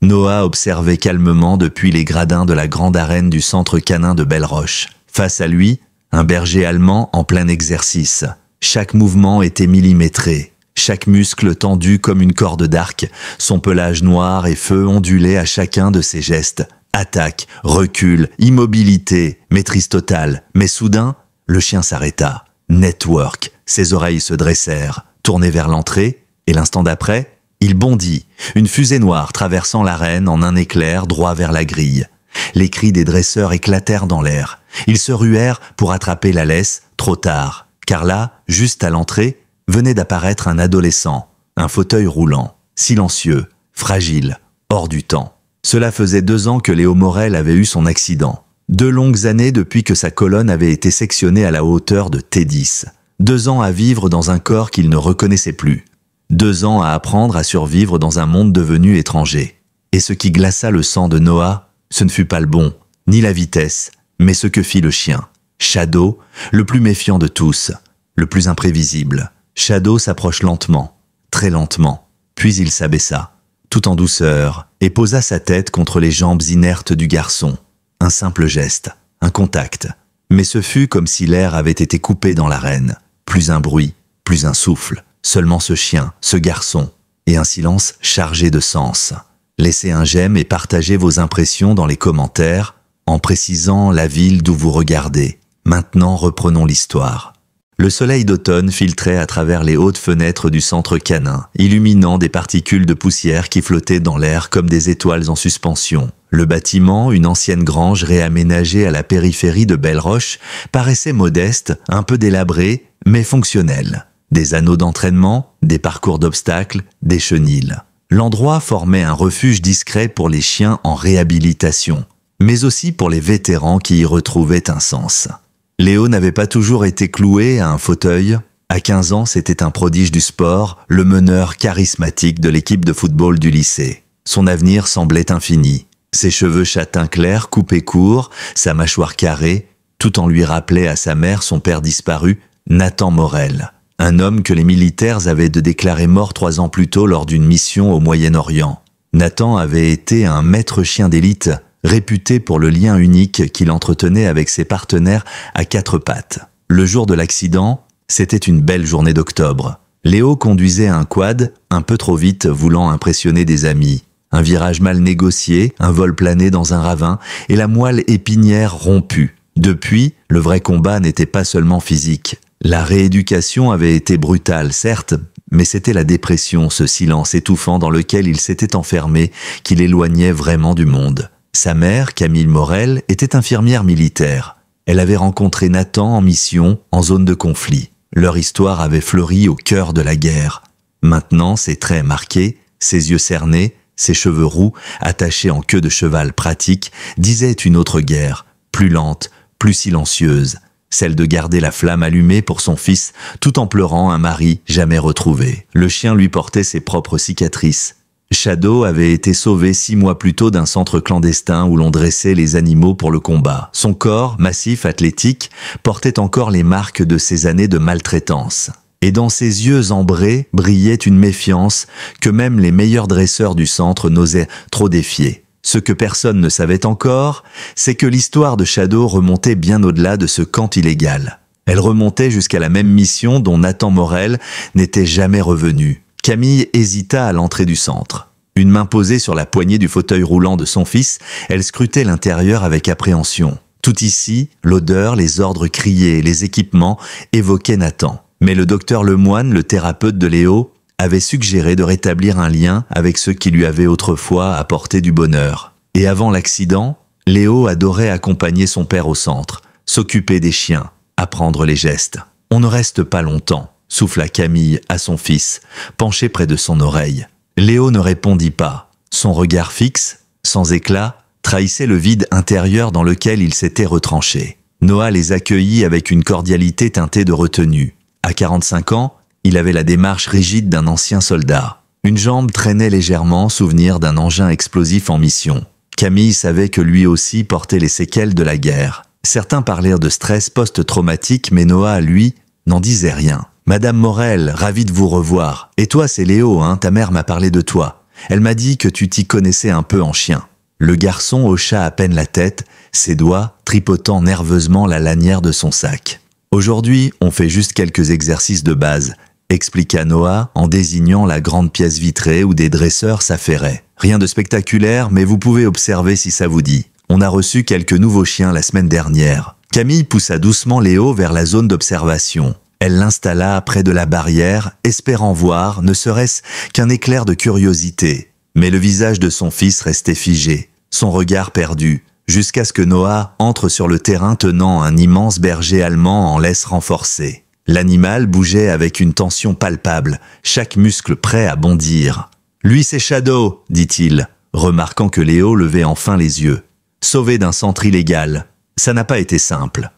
Noah observait calmement depuis les gradins de la grande arène du centre canin de Belle-Roche. Face à lui, un berger allemand en plein exercice. Chaque mouvement était millimétré, chaque muscle tendu comme une corde d'arc, son pelage noir et feu ondulait à chacun de ses gestes. Attaque, recul, immobilité, maîtrise totale. Mais soudain, le chien s'arrêta. Network, ses oreilles se dressèrent, tournées vers l'entrée, et l'instant d'après, il bondit, une fusée noire traversant l'arène en un éclair droit vers la grille. Les cris des dresseurs éclatèrent dans l'air. Ils se ruèrent pour attraper la laisse, trop tard, car là, juste à l'entrée, venait d'apparaître un adolescent, un fauteuil roulant, silencieux, fragile, hors du temps. Cela faisait 2 ans que Léo Morel avait eu son accident. 2 longues années depuis que sa colonne avait été sectionnée à la hauteur de T10. 2 ans à vivre dans un corps qu'il ne reconnaissait plus. 2 ans à apprendre à survivre dans un monde devenu étranger. Et ce qui glaça le sang de Noah, ce ne fut pas le bon, ni la vitesse, mais ce que fit le chien. Shadow, le plus méfiant de tous, le plus imprévisible. Shadow s'approche lentement, très lentement, puis il s'abaissa, tout en douceur, et posa sa tête contre les jambes inertes du garçon. Un simple geste, un contact. Mais ce fut comme si l'air avait été coupé dans l'arène. Plus un bruit, plus un souffle. Seulement ce chien, ce garçon, et un silence chargé de sens. Laissez un j'aime et partagez vos impressions dans les commentaires, en précisant la ville d'où vous regardez. Maintenant, reprenons l'histoire. Le soleil d'automne filtrait à travers les hautes fenêtres du centre canin, illuminant des particules de poussière qui flottaient dans l'air comme des étoiles en suspension. Le bâtiment, une ancienne grange réaménagée à la périphérie de Belle-Roche, paraissait modeste, un peu délabré, mais fonctionnel. Des anneaux d'entraînement, des parcours d'obstacles, des chenils. L'endroit formait un refuge discret pour les chiens en réhabilitation, mais aussi pour les vétérans qui y retrouvaient un sens. Léo n'avait pas toujours été cloué à un fauteuil. À 15 ans, c'était un prodige du sport, le meneur charismatique de l'équipe de football du lycée. Son avenir semblait infini. Ses cheveux châtain clair coupés court, sa mâchoire carrée, tout en lui rappelait à sa mère son père disparu, Nathan Morel. Un homme que les militaires avaient déclaré mort 3 ans plus tôt lors d'une mission au Moyen-Orient. Nathan avait été un maître chien d'élite, réputé pour le lien unique qu'il entretenait avec ses partenaires à 4 pattes. Le jour de l'accident, c'était une belle journée d'octobre. Léo conduisait un quad, un peu trop vite, voulant impressionner des amis. Un virage mal négocié, un vol plané dans un ravin, et la moelle épinière rompue. Depuis, le vrai combat n'était pas seulement physique. La rééducation avait été brutale, certes, mais c'était la dépression, ce silence étouffant dans lequel il s'était enfermé, qui l'éloignait vraiment du monde. Sa mère, Camille Morel, était infirmière militaire. Elle avait rencontré Nathan en mission, en zone de conflit. Leur histoire avait fleuri au cœur de la guerre. Maintenant, ses traits marqués, ses yeux cernés, ses cheveux roux, attachés en queue de cheval pratique, disaient une autre guerre, plus lente, plus silencieuse, celle de garder la flamme allumée pour son fils, tout en pleurant un mari jamais retrouvé. Le chien lui portait ses propres cicatrices. Shadow avait été sauvé 6 mois plus tôt d'un centre clandestin où l'on dressait les animaux pour le combat. Son corps, massif, athlétique, portait encore les marques de ces années de maltraitance. Et dans ses yeux ambrés brillait une méfiance que même les meilleurs dresseurs du centre n'osaient trop défier. Ce que personne ne savait encore, c'est que l'histoire de Shadow remontait bien au-delà de ce camp illégal. Elle remontait jusqu'à la même mission dont Nathan Morel n'était jamais revenu. Camille hésita à l'entrée du centre. Une main posée sur la poignée du fauteuil roulant de son fils, elle scrutait l'intérieur avec appréhension. Tout ici, l'odeur, les ordres criés, les équipements évoquaient Nathan. Mais le docteur Lemoine, le thérapeute de Léo, avait suggéré de rétablir un lien avec ceux qui lui avaient autrefois apporté du bonheur. Et avant l'accident, Léo adorait accompagner son père au centre, s'occuper des chiens, apprendre les gestes. « On ne reste pas longtemps », souffla Camille à son fils, penché près de son oreille. Léo ne répondit pas. Son regard fixe, sans éclat, trahissait le vide intérieur dans lequel il s'était retranché. Noah les accueillit avec une cordialité teintée de retenue. À 45 ans, il avait la démarche rigide d'un ancien soldat. Une jambe traînait légèrement, souvenir d'un engin explosif en mission. Camille savait que lui aussi portait les séquelles de la guerre. Certains parlèrent de stress post-traumatique, mais Noah, lui, n'en disait rien. « Madame Morel, ravi de vous revoir. Et toi, c'est Léo, hein, ta mère m'a parlé de toi. Elle m'a dit que tu t'y connaissais un peu en chien. Le garçon hocha à peine la tête, ses doigts tripotant nerveusement la lanière de son sac. Aujourd'hui, on fait juste quelques exercices de base, expliqua Noah en désignant la grande pièce vitrée où des dresseurs s'affairaient. Rien de spectaculaire, mais vous pouvez observer si ça vous dit. On a reçu quelques nouveaux chiens la semaine dernière. Camille poussa doucement Léo vers la zone d'observation. Elle l'installa près de la barrière, espérant voir, ne serait-ce qu'un éclair de curiosité. Mais le visage de son fils restait figé, son regard perdu, jusqu'à ce que Noah entre sur le terrain tenant un immense berger allemand en laisse renforcée. L'animal bougeait avec une tension palpable, chaque muscle prêt à bondir. « Lui, c'est Shadow », dit-il, remarquant que Léo levait enfin les yeux. Sauvé d'un centre illégal, ça n'a pas été simple.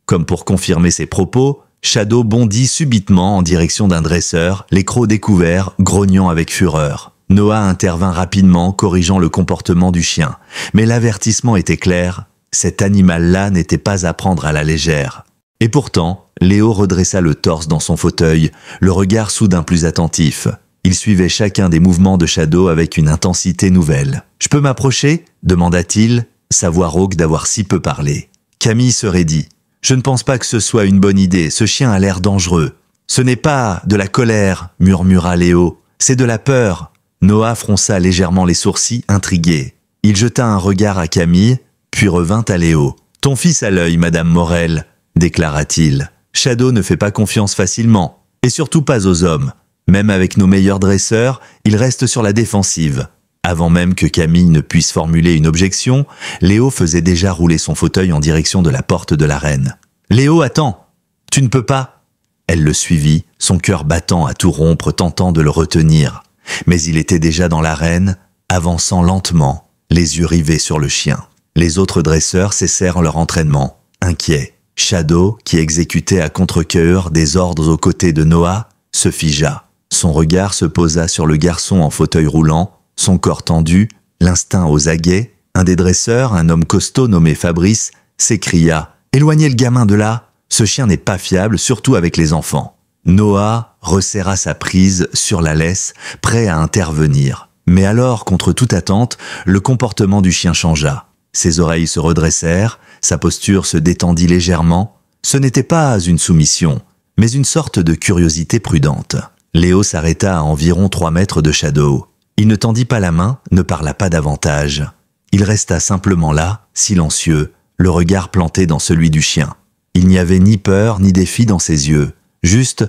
Comme pour confirmer ses propos, Shadow bondit subitement en direction d'un dresseur, les crocs découverts, grognant avec fureur. Noah intervint rapidement, corrigeant le comportement du chien. Mais l'avertissement était clair, cet animal-là n'était pas à prendre à la légère. Et pourtant, Léo redressa le torse dans son fauteuil, le regard soudain plus attentif. Il suivait chacun des mouvements de Shadow avec une intensité nouvelle. « Je peux m'approcher » demanda-t-il, sa voix rauque d'avoir si peu parlé. Camille se raidit. « Je ne pense pas que ce soit une bonne idée, ce chien a l'air dangereux. »« Ce n'est pas de la colère, » murmura Léo. « C'est de la peur. » Noah fronça légèrement les sourcils, intrigué. Il jeta un regard à Camille, puis revint à Léo. « Ton fils a l'œil, Madame Morel, » déclara-t-il. « Shadow ne fait pas confiance facilement, et surtout pas aux hommes. Même avec nos meilleurs dresseurs, il reste sur la défensive. » Avant même que Camille ne puisse formuler une objection, Léo faisait déjà rouler son fauteuil en direction de la porte de l'arène. « Léo, attends! Tu ne peux pas !» Elle le suivit, son cœur battant à tout rompre, tentant de le retenir. Mais il était déjà dans l'arène, avançant lentement, les yeux rivés sur le chien. Les autres dresseurs cessèrent leur entraînement, inquiets. Shadow, qui exécutait à contre-cœur des ordres aux côtés de Noah, se figea. Son regard se posa sur le garçon en fauteuil roulant, son corps tendu, l'instinct aux aguets. Un des dresseurs, un homme costaud nommé Fabrice, s'écria « Éloignez le gamin de là, ce chien n'est pas fiable, surtout avec les enfants. » Noah resserra sa prise sur la laisse, prêt à intervenir. Mais alors, contre toute attente, le comportement du chien changea. Ses oreilles se redressèrent, sa posture se détendit légèrement. Ce n'était pas une soumission, mais une sorte de curiosité prudente. Léo s'arrêta à environ 3 mètres de Shadow. Il ne tendit pas la main, ne parla pas davantage. Il resta simplement là, silencieux, le regard planté dans celui du chien. Il n'y avait ni peur ni défi dans ses yeux, juste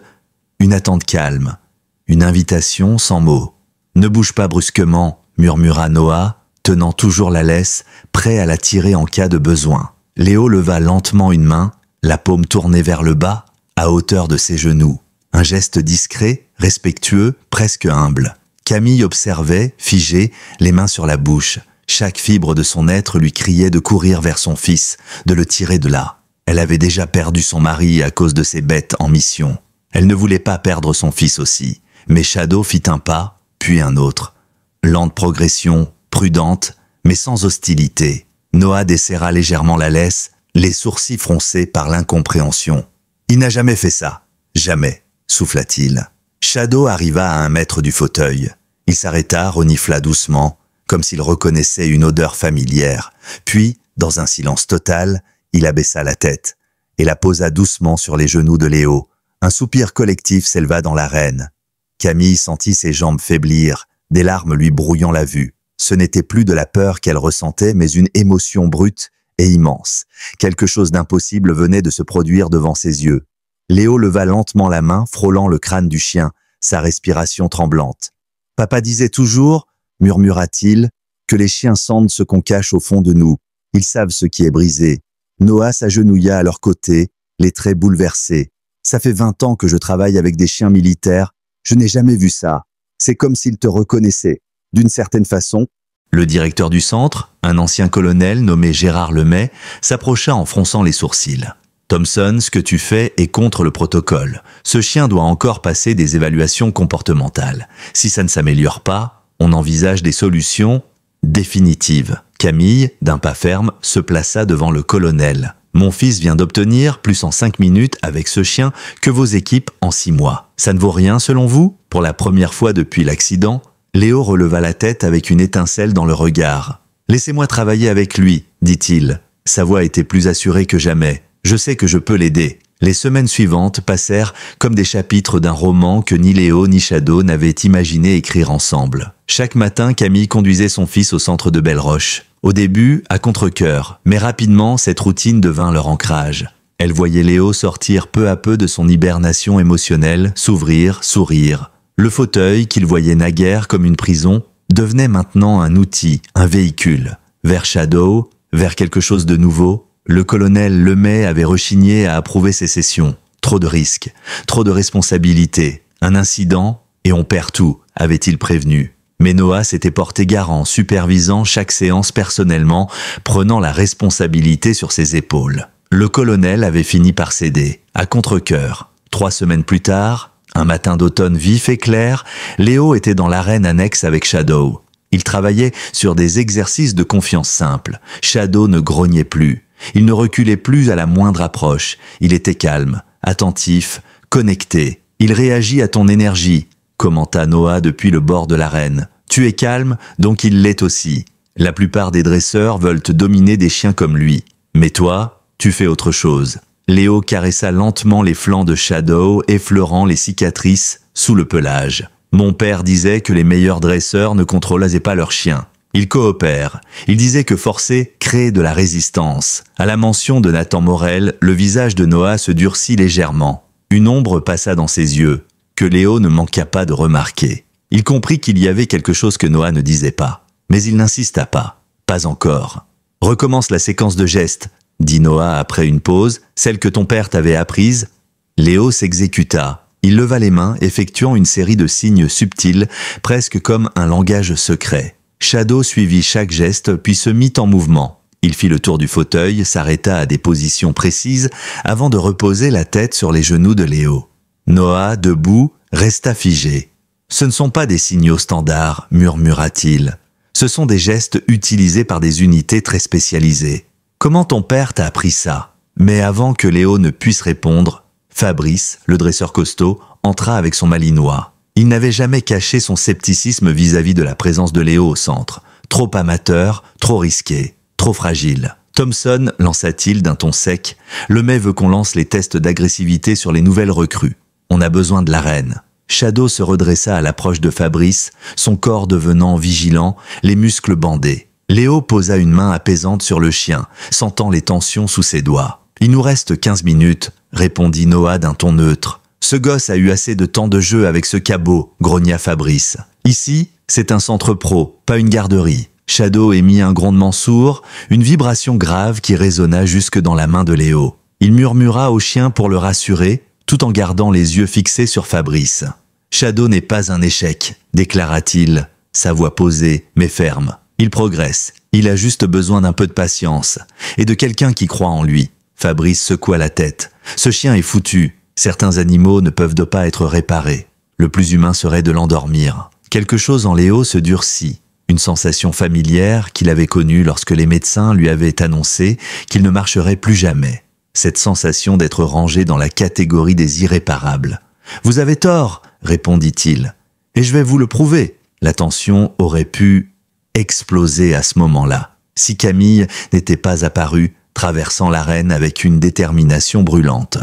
une attente calme, une invitation sans mots. « Ne bouge pas brusquement » murmura Noah, tenant toujours la laisse, prêt à la tirer en cas de besoin. Léo leva lentement une main, la paume tournée vers le bas, à hauteur de ses genoux. Un geste discret, respectueux, presque humble. Camille observait, figée, les mains sur la bouche. Chaque fibre de son être lui criait de courir vers son fils, de le tirer de là. Elle avait déjà perdu son mari à cause de ses bêtes en mission. Elle ne voulait pas perdre son fils aussi. Mais Shadow fit un pas, puis un autre. Lente progression, prudente, mais sans hostilité. Noah desserra légèrement la laisse, les sourcils froncés par l'incompréhension. « Il n'a jamais fait ça. Jamais, » souffla-t-il. Shadow arriva à 1 mètre du fauteuil. Il s'arrêta, renifla doucement, comme s'il reconnaissait une odeur familière. Puis, dans un silence total, il abaissa la tête et la posa doucement sur les genoux de Léo. Un soupir collectif s'éleva dans l'arène. Camille sentit ses jambes faiblir, des larmes lui brouillant la vue. Ce n'était plus de la peur qu'elle ressentait, mais une émotion brute et immense. Quelque chose d'impossible venait de se produire devant ses yeux. Léo leva lentement la main, frôlant le crâne du chien, sa respiration tremblante. « Papa disait toujours, » murmura-t-il, « que les chiens sentent ce qu'on cache au fond de nous. Ils savent ce qui est brisé. » Noah s'agenouilla à leur côté, les traits bouleversés. « Ça fait 20 ans que je travaille avec des chiens militaires. Je n'ai jamais vu ça. C'est comme s'ils te reconnaissaient. D'une certaine façon. » Le directeur du centre, un ancien colonel nommé Gérard Lemay, s'approcha en fronçant les sourcils. « Thompson, ce que tu fais est contre le protocole. Ce chien doit encore passer des évaluations comportementales. Si ça ne s'améliore pas, on envisage des solutions définitives. » Camille, d'un pas ferme, se plaça devant le colonel. « Mon fils vient d'obtenir plus en 5 minutes avec ce chien que vos équipes en 6 mois. Ça ne vaut rien selon vous? Pour la première fois depuis l'accident, Léo releva la tête avec une étincelle dans le regard. « Laissez-moi travailler avec lui, dit-il. Sa voix était plus assurée que jamais. Je sais que je peux l'aider. » Les semaines suivantes passèrent comme des chapitres d'un roman que ni Léo ni Shadow n'avaient imaginé écrire ensemble. Chaque matin, Camille conduisait son fils au centre de Belle-Roche. Au début, à contre-cœur, mais rapidement, cette routine devint leur ancrage. Elle voyait Léo sortir peu à peu de son hibernation émotionnelle, s'ouvrir, sourire. Le fauteuil, qu'il voyait naguère comme une prison, devenait maintenant un outil, un véhicule. Vers Shadow, vers quelque chose de nouveau. Le colonel Lemay avait rechigné à approuver ces sessions. Trop de risques, trop de responsabilités. Un incident, et on perd tout, avait-il prévenu. Mais Noah s'était porté garant, supervisant chaque séance personnellement, prenant la responsabilité sur ses épaules. Le colonel avait fini par céder, à contre-cœur. 3 semaines plus tard, un matin d'automne vif et clair, Léo était dans l'arène annexe avec Shadow. Il travaillait sur des exercices de confiance simple. Shadow ne grognait plus. Il ne reculait plus à la moindre approche. Il était calme, attentif, connecté. Il réagit à ton énergie, commenta Noah depuis le bord de l'arène. Tu es calme, donc il l'est aussi. La plupart des dresseurs veulent te dominer des chiens comme lui. Mais toi, tu fais autre chose. Léo caressa lentement les flancs de Shadow, effleurant les cicatrices sous le pelage. Mon père disait que les meilleurs dresseurs ne contrôlaient pas leurs chiens. Ils coopèrent. Il disait que forcer crée de la résistance. À la mention de Nathan Morel, le visage de Noah se durcit légèrement. Une ombre passa dans ses yeux, que Léo ne manqua pas de remarquer. Il comprit qu'il y avait quelque chose que Noah ne disait pas. Mais il n'insista pas. Pas encore. « Recommence la séquence de gestes », dit Noah après une pause, « celle que ton père t'avait apprise. » Léo s'exécuta. Il leva les mains, effectuant une série de signes subtils, presque comme un langage secret. Shadow suivit chaque geste, puis se mit en mouvement. Il fit le tour du fauteuil, s'arrêta à des positions précises, avant de reposer la tête sur les genoux de Léo. Noah, debout, resta figé. « Ce ne sont pas des signaux standards, murmura-t-il. Ce sont des gestes utilisés par des unités très spécialisées. Comment ton père t'a appris ça ?» Mais avant que Léo ne puisse répondre, Fabrice, le dresseur costaud, entra avec son malinois. Il n'avait jamais caché son scepticisme vis-à-vis de la présence de Léo au centre. Trop amateur, trop risqué, trop fragile. Thompson, lança-t-il d'un ton sec, Lemay veut qu'on lance les tests d'agressivité sur les nouvelles recrues. On a besoin de l'arène. Shadow se redressa à l'approche de Fabrice, son corps devenant vigilant, les muscles bandés. Léo posa une main apaisante sur le chien, sentant les tensions sous ses doigts. « Il nous reste 15 minutes, répondit Noah d'un ton neutre. « Ce gosse a eu assez de temps de jeu avec ce cabot, grogna Fabrice. Ici, c'est un centre pro, pas une garderie. » Shadow émit un grondement sourd, une vibration grave qui résonna jusque dans la main de Léo. Il murmura au chien pour le rassurer, tout en gardant les yeux fixés sur Fabrice. « Shadow n'est pas un échec, déclara-t-il, sa voix posée mais ferme. Il progresse, il a juste besoin d'un peu de patience, et de quelqu'un qui croit en lui. » Fabrice secoua la tête. « Ce chien est foutu. Certains animaux ne peuvent pas être réparés. Le plus humain serait de l'endormir. » Quelque chose en Léo se durcit. Une sensation familière qu'il avait connue lorsque les médecins lui avaient annoncé qu'il ne marcherait plus jamais. Cette sensation d'être rangé dans la catégorie des irréparables. « Vous avez tort, répondit-il. Et je vais vous le prouver. » La tension aurait pu exploser à ce moment-là, si Camille n'était pas apparue, traversant l'arène avec une détermination brûlante.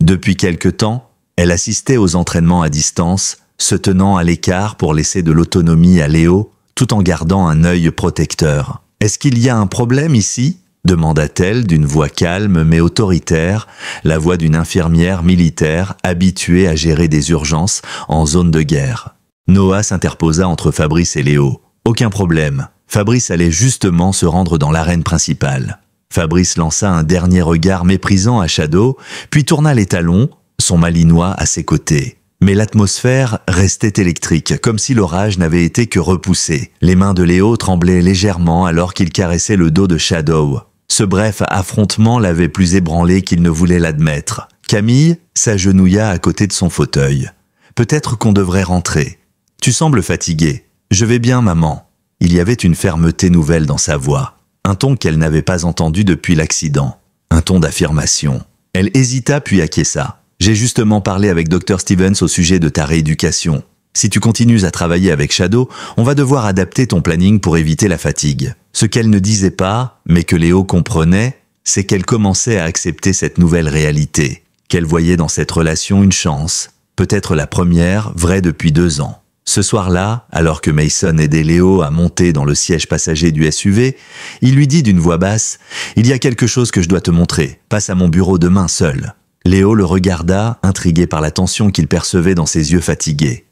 Depuis quelque temps, elle assistait aux entraînements à distance, se tenant à l'écart pour laisser de l'autonomie à Léo, tout en gardant un œil protecteur. « Est-ce qu'il y a un problème ici ?» demanda-t-elle d'une voix calme mais autoritaire, la voix d'une infirmière militaire habituée à gérer des urgences en zone de guerre. Noah s'interposa entre Fabrice et Léo. « Aucun problème. » Fabrice allait justement se rendre dans l'arène principale. Fabrice lança un dernier regard méprisant à Shadow, puis tourna les talons, son malinois à ses côtés. Mais l'atmosphère restait électrique, comme si l'orage n'avait été que repoussé. Les mains de Léo tremblaient légèrement alors qu'il caressait le dos de Shadow. Ce bref affrontement l'avait plus ébranlé qu'il ne voulait l'admettre. Camille s'agenouilla à côté de son fauteuil. « Peut-être qu'on devrait rentrer. Tu sembles fatiguée. Je vais bien, maman. » Il y avait une fermeté nouvelle dans sa voix. Un ton qu'elle n'avait pas entendu depuis l'accident. Un ton d'affirmation. Elle hésita puis acquiesça. « J'ai justement parlé avec Dr Stevens au sujet de ta rééducation. Si tu continues à travailler avec Shadow, on va devoir adapter ton planning pour éviter la fatigue. Ce qu'elle ne disait pas, mais que Léo comprenait, c'est qu'elle commençait à accepter cette nouvelle réalité, qu'elle voyait dans cette relation une chance, peut-être la première, vraie depuis 2 ans. Ce soir-là, alors que Mason aidait Léo à monter dans le siège passager du SUV, il lui dit d'une voix basse « Il y a quelque chose que je dois te montrer, passe à mon bureau demain seul ». Léo le regarda, intrigué par la tension qu'il percevait dans ses yeux fatigués.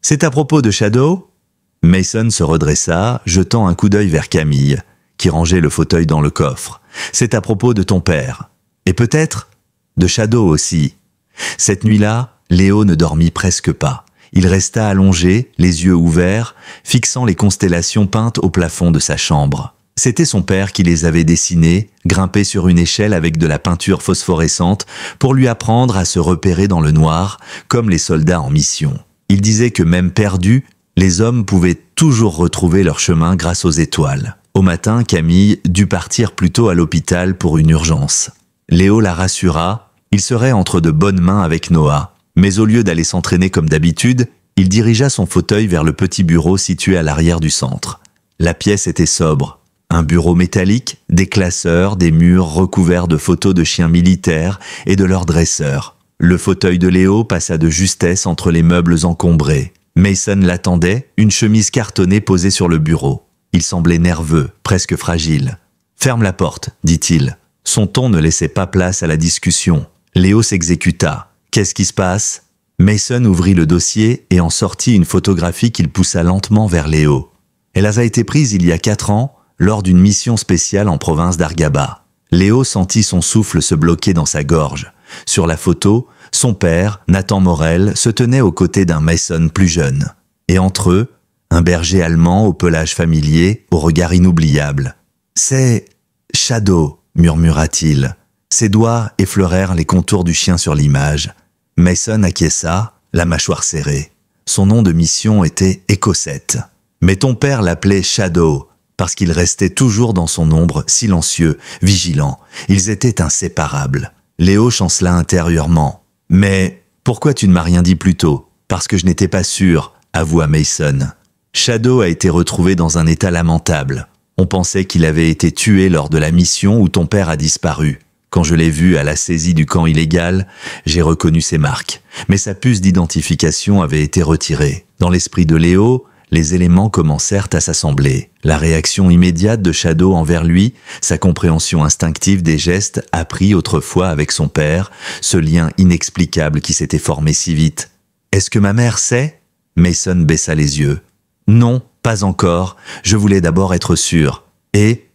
« C'est à propos de Shadow ?» Mason se redressa, jetant un coup d'œil vers Camille, qui rangeait le fauteuil dans le coffre. « C'est à propos de ton père. Et peut-être de Shadow aussi. » Cette nuit-là, Léo ne dormit presque pas. Il resta allongé, les yeux ouverts, fixant les constellations peintes au plafond de sa chambre. C'était son père qui les avait dessinées, grimpé sur une échelle avec de la peinture phosphorescente pour lui apprendre à se repérer dans le noir, comme les soldats en mission. Il disait que même perdus, les hommes pouvaient toujours retrouver leur chemin grâce aux étoiles. Au matin, Camille dut partir plus tôt à l'hôpital pour une urgence. Léo la rassura, il serait entre de bonnes mains avec Noah. Mais au lieu d'aller s'entraîner comme d'habitude, il dirigea son fauteuil vers le petit bureau situé à l'arrière du centre. La pièce était sobre. Un bureau métallique, des classeurs, des murs recouverts de photos de chiens militaires et de leurs dresseurs. Le fauteuil de Léo passa de justesse entre les meubles encombrés. Mason l'attendait, une chemise cartonnée posée sur le bureau. Il semblait nerveux, presque fragile. « Ferme la porte », dit-il. Son ton ne laissait pas place à la discussion. Léo s'exécuta. Qu'est-ce qui se passe? Mason ouvrit le dossier et en sortit une photographie qu'il poussa lentement vers Léo. Elle a été prise il y a 4 ans, lors d'une mission spéciale en province d'Argaba. Léo sentit son souffle se bloquer dans sa gorge. Sur la photo, son père, Nathan Morel, se tenait aux côtés d'un Mason plus jeune. Et entre eux, un berger allemand au pelage familier, au regard inoubliable. « C'est Shadow », murmura-t-il. Ses doigts effleurèrent les contours du chien sur l'image. Mason acquiesça, la mâchoire serrée. Son nom de mission était Écossette. Mais ton père l'appelait Shadow, parce qu'il restait toujours dans son ombre, silencieux, vigilant. Ils étaient inséparables. Léo chancela intérieurement. « Mais pourquoi tu ne m'as rien dit plus tôt? Parce que je n'étais pas sûr, avoua Mason. Shadow a été retrouvé dans un état lamentable. On pensait qu'il avait été tué lors de la mission où ton père a disparu. Quand je l'ai vu à la saisie du camp illégal, j'ai reconnu ses marques. Mais sa puce d'identification avait été retirée. Dans l'esprit de Léo, les éléments commencèrent à s'assembler. La réaction immédiate de Shadow envers lui, sa compréhension instinctive des gestes appris autrefois avec son père, ce lien inexplicable qui s'était formé si vite. « Est-ce que ma mère sait ?» Mason baissa les yeux. « Non, pas encore. Je voulais d'abord être sûr. Et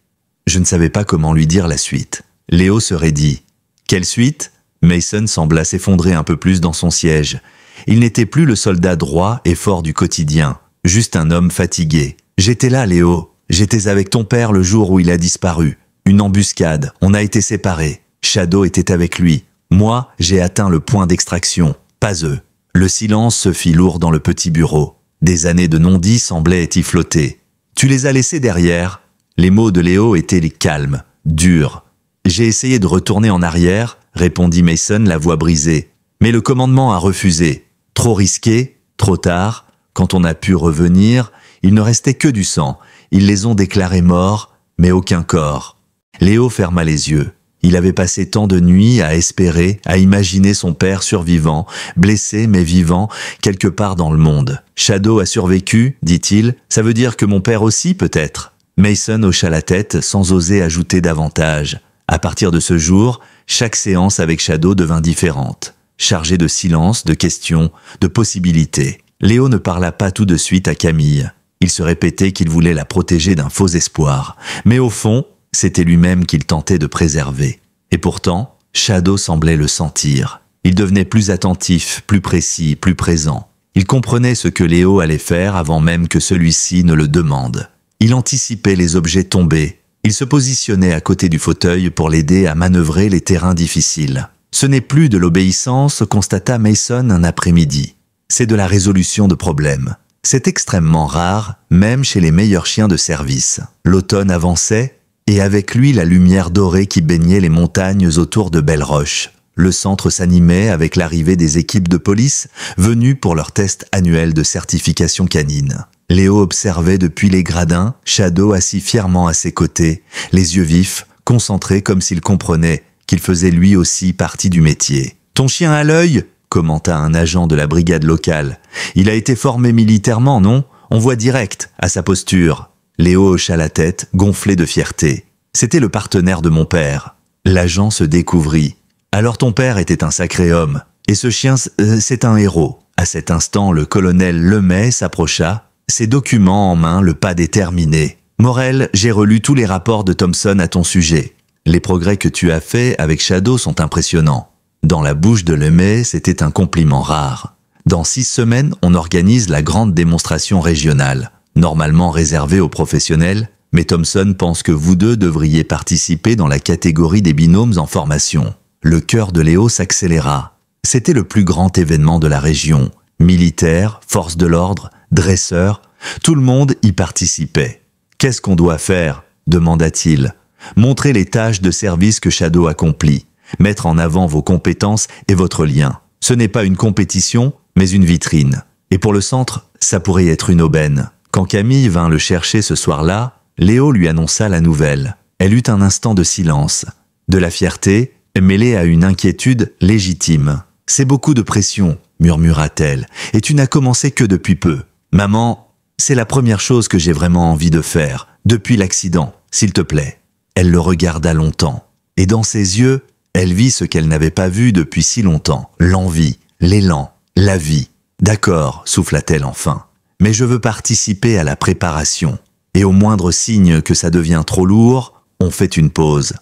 je ne savais pas comment lui dire la suite. » Léo se raidit. « Quelle suite ?» Mason sembla s'effondrer un peu plus dans son siège. Il n'était plus le soldat droit et fort du quotidien, juste un homme fatigué. « J'étais là, Léo. J'étais avec ton père le jour où il a disparu. Une embuscade, on a été séparés. Shadow était avec lui. Moi, j'ai atteint le point d'extraction. Pas eux. » Le silence se fit lourd dans le petit bureau. Des années de non-dit semblaient y flotter. « Tu les as laissés derrière ?» Les mots de Léo étaient calmes, durs. « J'ai essayé de retourner en arrière, » répondit Mason, la voix brisée. « Mais le commandement a refusé. Trop risqué, trop tard. Quand on a pu revenir, il ne restait que du sang. Ils les ont déclarés morts, mais aucun corps. » Léo ferma les yeux. Il avait passé tant de nuits à espérer, à imaginer son père survivant, blessé mais vivant, quelque part dans le monde. « Shadow a survécu, dit-il. Ça veut dire que mon père aussi, peut-être ?» Mason hocha la tête sans oser ajouter davantage. À partir de ce jour, chaque séance avec Shadow devint différente, chargée de silence, de questions, de possibilités. Léo ne parla pas tout de suite à Camille. Il se répétait qu'il voulait la protéger d'un faux espoir. Mais au fond, c'était lui-même qu'il tentait de préserver. Et pourtant, Shadow semblait le sentir. Il devenait plus attentif, plus précis, plus présent. Il comprenait ce que Léo allait faire avant même que celui-ci ne le demande. Il anticipait les objets tombés. Il se positionnait à côté du fauteuil pour l'aider à manœuvrer les terrains difficiles. Ce n'est plus de l'obéissance, constata Mason un après-midi. C'est de la résolution de problèmes. C'est extrêmement rare, même chez les meilleurs chiens de service. L'automne avançait, et avec lui la lumière dorée qui baignait les montagnes autour de Belle Roche. le centre s'animait avec l'arrivée des équipes de police venues pour leur test annuel de certification canine. Léo observait depuis les gradins, Shadow assis fièrement à ses côtés, les yeux vifs, concentré comme s'il comprenait qu'il faisait lui aussi partie du métier. « Ton chien à l'œil ?» commenta un agent de la brigade locale. « Il a été formé militairement, non? On voit direct, à sa posture. » Léo hocha la tête, gonflé de fierté. C'était le partenaire de mon père. L'agent se découvrit. « Alors ton père était un sacré homme. Et ce chien, c'est un héros. » À cet instant, le colonel Lemay s'approcha, ses documents en main, le pas déterminé. « Morel, j'ai relu tous les rapports de Thompson à ton sujet. Les progrès que tu as faits avec Shadow sont impressionnants. » Dans la bouche de Lemay, c'était un compliment rare. Dans 6 semaines, on organise la grande démonstration régionale, normalement réservée aux professionnels, mais Thompson pense que vous deux devriez participer dans la catégorie des binômes en formation. Le cœur de Léo s'accéléra. C'était le plus grand événement de la région. Militaires, forces de l'ordre, dresseurs, tout le monde y participait. « Qu'est-ce qu'on doit faire ?» demanda-t-il. « Montrer les tâches de service que Shadow accomplit. Mettre en avant vos compétences et votre lien. Ce n'est pas une compétition, mais une vitrine. Et pour le centre, ça pourrait être une aubaine. » Quand Camille vint le chercher ce soir-là, Léo lui annonça la nouvelle. Elle eut un instant de silence, de la fierté, mêlée à une inquiétude légitime. « C'est beaucoup de pression, » murmura-t-elle, « et tu n'as commencé que depuis peu. Maman, c'est la première chose que j'ai vraiment envie de faire, depuis l'accident, s'il te plaît. » Elle le regarda longtemps, et dans ses yeux, elle vit ce qu'elle n'avait pas vu depuis si longtemps, l'envie, l'élan, la vie. « D'accord, souffla-t-elle enfin, mais je veux participer à la préparation. Et au moindre signe que ça devient trop lourd, on fait une pause. »«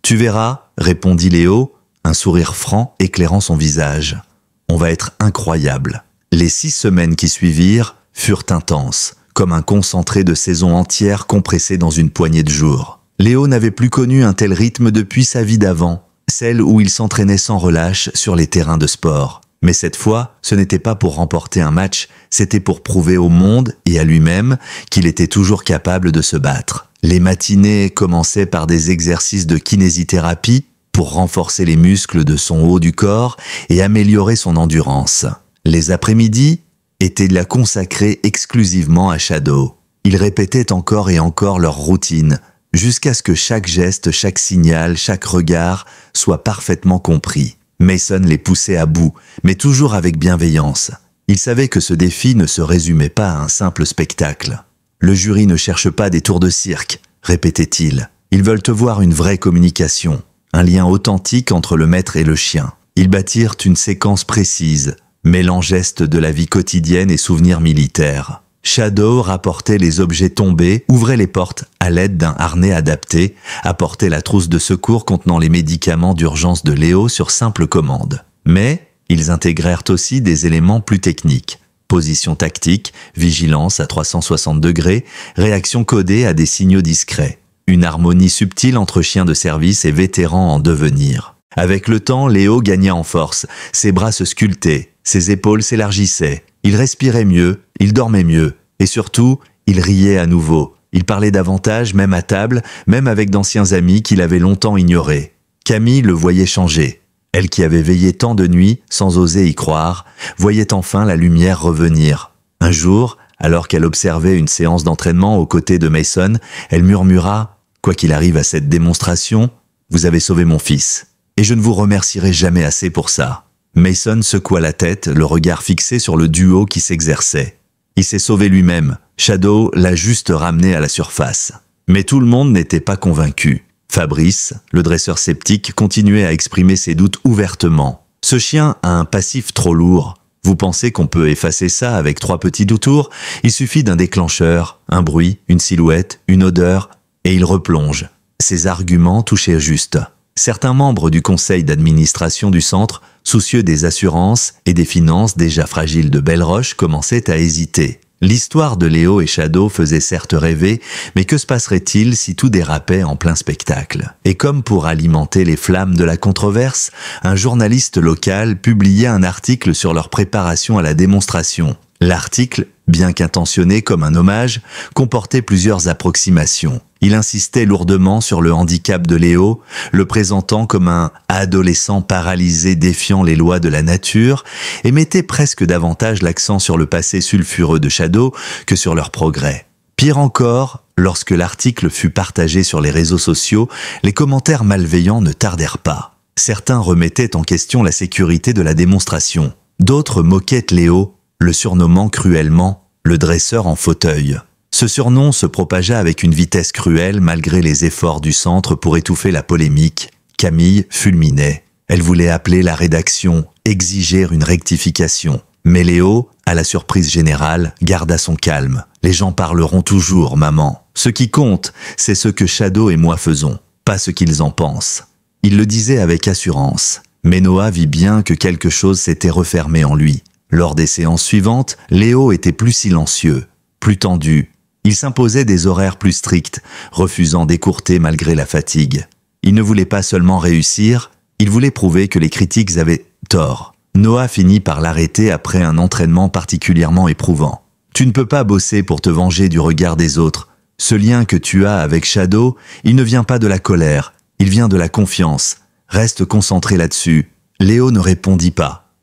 Tu verras, » répondit Léo, un sourire franc éclairant son visage. « On va être incroyable. » Les 6 semaines qui suivirent furent intenses, comme un concentré de saison entière compressé dans une poignée de jours. Léo n'avait plus connu un tel rythme depuis sa vie d'avant, celle où il s'entraînait sans relâche sur les terrains de sport. Mais cette fois, ce n'était pas pour remporter un match, c'était pour prouver au monde et à lui-même qu'il était toujours capable de se battre. Les matinées commençaient par des exercices de kinésithérapie pour renforcer les muscles de son haut du corps et améliorer son endurance. Les après-midi étaient la consacrés exclusivement à Shadow. Ils répétaient encore et encore leur routine, jusqu'à ce que chaque geste, chaque signal, chaque regard soit parfaitement compris. Mason les poussait à bout, mais toujours avec bienveillance. Il savait que ce défi ne se résumait pas à un simple spectacle. « Le jury ne cherche pas des tours de cirque », répétait-il. « Ils veulent te voir une vraie communication, un lien authentique entre le maître et le chien. » Ils bâtirent une séquence précise, mêlant gestes de la vie quotidienne et souvenirs militaires. Shadow rapportait les objets tombés, ouvrait les portes à l'aide d'un harnais adapté, apportait la trousse de secours contenant les médicaments d'urgence de Léo sur simple commande. Mais ils intégrèrent aussi des éléments plus techniques. Position tactique, vigilance à 360 degrés, réaction codée à des signaux discrets. Une harmonie subtile entre chiens de service et vétérans en devenir. Avec le temps, Léo gagna en force, ses bras se sculptaient, ses épaules s'élargissaient. Il respirait mieux, il dormait mieux, et surtout, il riait à nouveau. Il parlait davantage, même à table, même avec d'anciens amis qu'il avait longtemps ignorés. Camille le voyait changer. Elle qui avait veillé tant de nuits, sans oser y croire, voyait enfin la lumière revenir. Un jour, alors qu'elle observait une séance d'entraînement aux côtés de Mason, elle murmura « Quoi qu'il arrive à cette démonstration, vous avez sauvé mon fils, et je ne vous remercierai jamais assez pour ça. » Mason secoua la tête, le regard fixé sur le duo qui s'exerçait. Il s'est sauvé lui-même. Shadow l'a juste ramené à la surface. Mais tout le monde n'était pas convaincu. Fabrice, le dresseur sceptique, continuait à exprimer ses doutes ouvertement. « Ce chien a un passif trop lourd. Vous pensez qu'on peut effacer ça avec 3 petits doutours? Il suffit d'un déclencheur, un bruit, une silhouette, une odeur, et il replonge. » Ces arguments touchaient juste. Certains membres du conseil d'administration du centre, soucieux des assurances et des finances déjà fragiles de Belle-Roche, commençaient à hésiter. L'histoire de Léo et Shadow faisait certes rêver, mais que se passerait-il si tout dérapait en plein spectacle? Et comme pour alimenter les flammes de la controverse, un journaliste local publiait un article sur leur préparation à la démonstration. L'article, bien qu'intentionné comme un hommage, comportait plusieurs approximations. Il insistait lourdement sur le handicap de Léo, le présentant comme un adolescent paralysé défiant les lois de la nature, et mettait presque davantage l'accent sur le passé sulfureux de Shadow que sur leur progrès. Pire encore, lorsque l'article fut partagé sur les réseaux sociaux, les commentaires malveillants ne tardèrent pas. Certains remettaient en question la sécurité de la démonstration. D'autres moquaient Léo, le surnommant cruellement « le dresseur en fauteuil ». Ce surnom se propagea avec une vitesse cruelle malgré les efforts du centre pour étouffer la polémique. Camille fulminait. Elle voulait appeler la rédaction, exiger une rectification. Mais Léo, à la surprise générale, garda son calme. Les gens parleront toujours, maman. Ce qui compte, c'est ce que Shadow et moi faisons, pas ce qu'ils en pensent. Il le disait avec assurance. Mais Noah vit bien que quelque chose s'était refermé en lui. Lors des séances suivantes, Léo était plus silencieux, plus tendu. Il s'imposait des horaires plus stricts, refusant d'écourter malgré la fatigue. Il ne voulait pas seulement réussir, il voulait prouver que les critiques avaient tort. Noah finit par l'arrêter après un entraînement particulièrement éprouvant. « Tu ne peux pas bosser pour te venger du regard des autres. Ce lien que tu as avec Shadow, il ne vient pas de la colère, il vient de la confiance. Reste concentré là-dessus. » Léo ne répondit pas.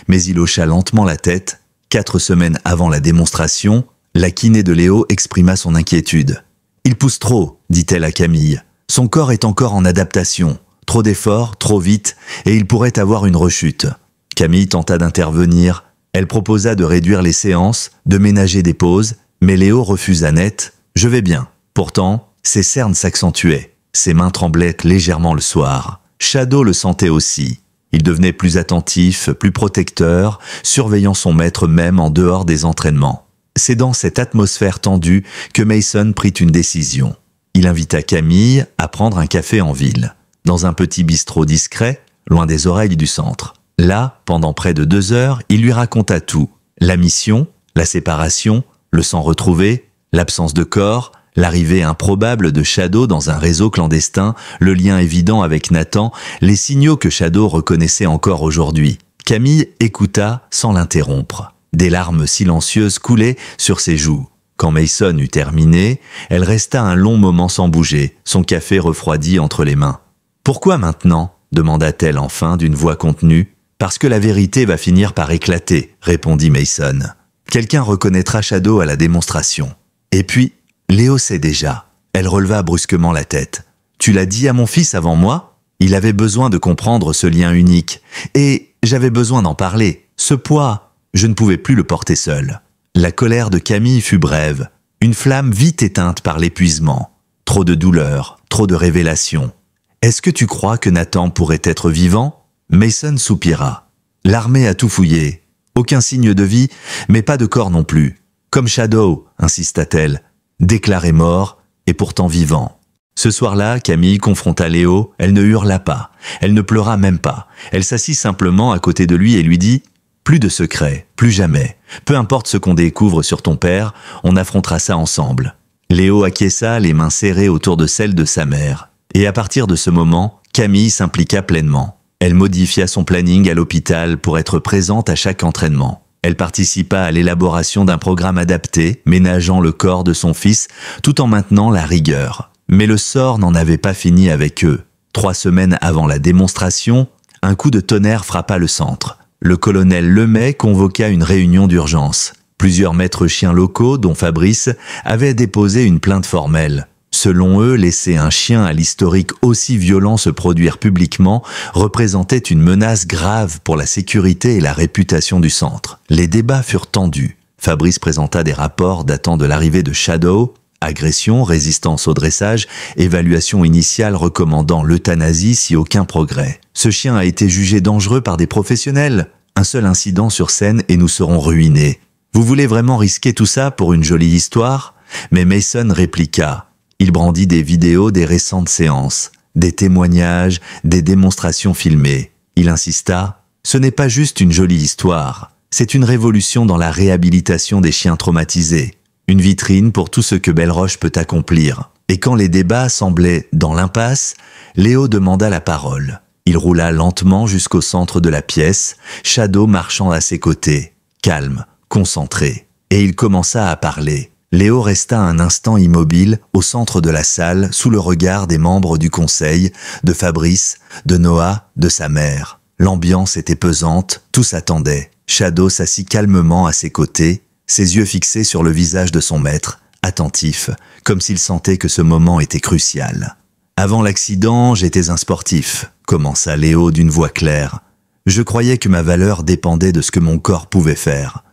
Mais il hocha lentement la tête. 4 semaines avant la démonstration, la kiné de Léo exprima son inquiétude. « Il pousse trop, dit-elle à Camille. Son corps est encore en adaptation. Trop d'efforts, trop vite, et il pourrait avoir une rechute. » Camille tenta d'intervenir. Elle proposa de réduire les séances, de ménager des pauses, mais Léo refusa net. « Je vais bien. » Pourtant, ses cernes s'accentuaient. Ses mains tremblaient légèrement le soir. Shadow le sentait aussi. Il devenait plus attentif, plus protecteur, surveillant son maître même en dehors des entraînements. C'est dans cette atmosphère tendue que Mason prit une décision. Il invita Camille à prendre un café en ville, dans un petit bistrot discret, loin des oreilles du centre. Là, pendant près de 2 heures, il lui raconta tout. La mission, la séparation, le sang retrouvé, l'absence de corps, l'arrivée improbable de Shadow dans un réseau clandestin, le lien évident avec Nathan, les signaux que Shadow reconnaissait encore aujourd'hui. Camille écouta sans l'interrompre. Des larmes silencieuses coulaient sur ses joues. Quand Mason eut terminé, elle resta un long moment sans bouger, son café refroidi entre les mains. « Pourquoi maintenant ?» demanda-t-elle enfin d'une voix contenue. « Parce que la vérité va finir par éclater », répondit Mason. « Quelqu'un reconnaîtra Shadow à la démonstration. Et puis, Léo sait déjà. » Elle releva brusquement la tête. « Tu l'as dit à mon fils avant moi ? Il avait besoin de comprendre ce lien unique. Et j'avais besoin d'en parler. Ce poids... Je ne pouvais plus le porter seul. » La colère de Camille fut brève, une flamme vite éteinte par l'épuisement. Trop de douleur, trop de révélations. « Est-ce que tu crois que Nathan pourrait être vivant ?» Mason soupira. « L'armée a tout fouillé. Aucun signe de vie, mais pas de corps non plus. Comme Shadow, insista-t-elle, déclaré mort et pourtant vivant. » Ce soir-là, Camille confronta Léo. Elle ne hurla pas, elle ne pleura même pas. Elle s'assit simplement à côté de lui et lui dit: plus de secrets, plus jamais. Peu importe ce qu'on découvre sur ton père, on affrontera ça ensemble. Léo acquiesça, les mains serrées autour de celles de sa mère. Et à partir de ce moment, Camille s'impliqua pleinement. Elle modifia son planning à l'hôpital pour être présente à chaque entraînement. Elle participa à l'élaboration d'un programme adapté, ménageant le corps de son fils, tout en maintenant la rigueur. Mais le sort n'en avait pas fini avec eux. 3 semaines avant la démonstration, un coup de tonnerre frappa le centre. Le colonel Lemay convoqua une réunion d'urgence. Plusieurs maîtres chiens locaux, dont Fabrice, avaient déposé une plainte formelle. Selon eux, laisser un chien à l'historique aussi violent se produire publiquement représentait une menace grave pour la sécurité et la réputation du centre. Les débats furent tendus. Fabrice présenta des rapports datant de l'arrivée de Shadow, agression, résistance au dressage, évaluation initiale recommandant l'euthanasie si aucun progrès. Ce chien a été jugé dangereux par des professionnels. Un seul incident sur scène et nous serons ruinés. Vous voulez vraiment risquer tout ça pour une jolie histoire ? Mais Mason répliqua. Il brandit des vidéos des récentes séances, des témoignages, des démonstrations filmées. Il insista. Ce n'est pas juste une jolie histoire. C'est une révolution dans la réhabilitation des chiens traumatisés. Une vitrine pour tout ce que Belleroche peut accomplir. Et quand les débats semblaient dans l'impasse, Léo demanda la parole. Il roula lentement jusqu'au centre de la pièce, Shadow marchant à ses côtés, calme, concentré. Et il commença à parler. Léo resta un instant immobile au centre de la salle sous le regard des membres du conseil, de Fabrice, de Noah, de sa mère. L'ambiance était pesante, tous attendaient. Shadow s'assit calmement à ses côtés, ses yeux fixés sur le visage de son maître, attentif, comme s'il sentait que ce moment était crucial. « Avant l'accident, j'étais un sportif », commença Léo d'une voix claire. « Je croyais que ma valeur dépendait de ce que mon corps pouvait faire.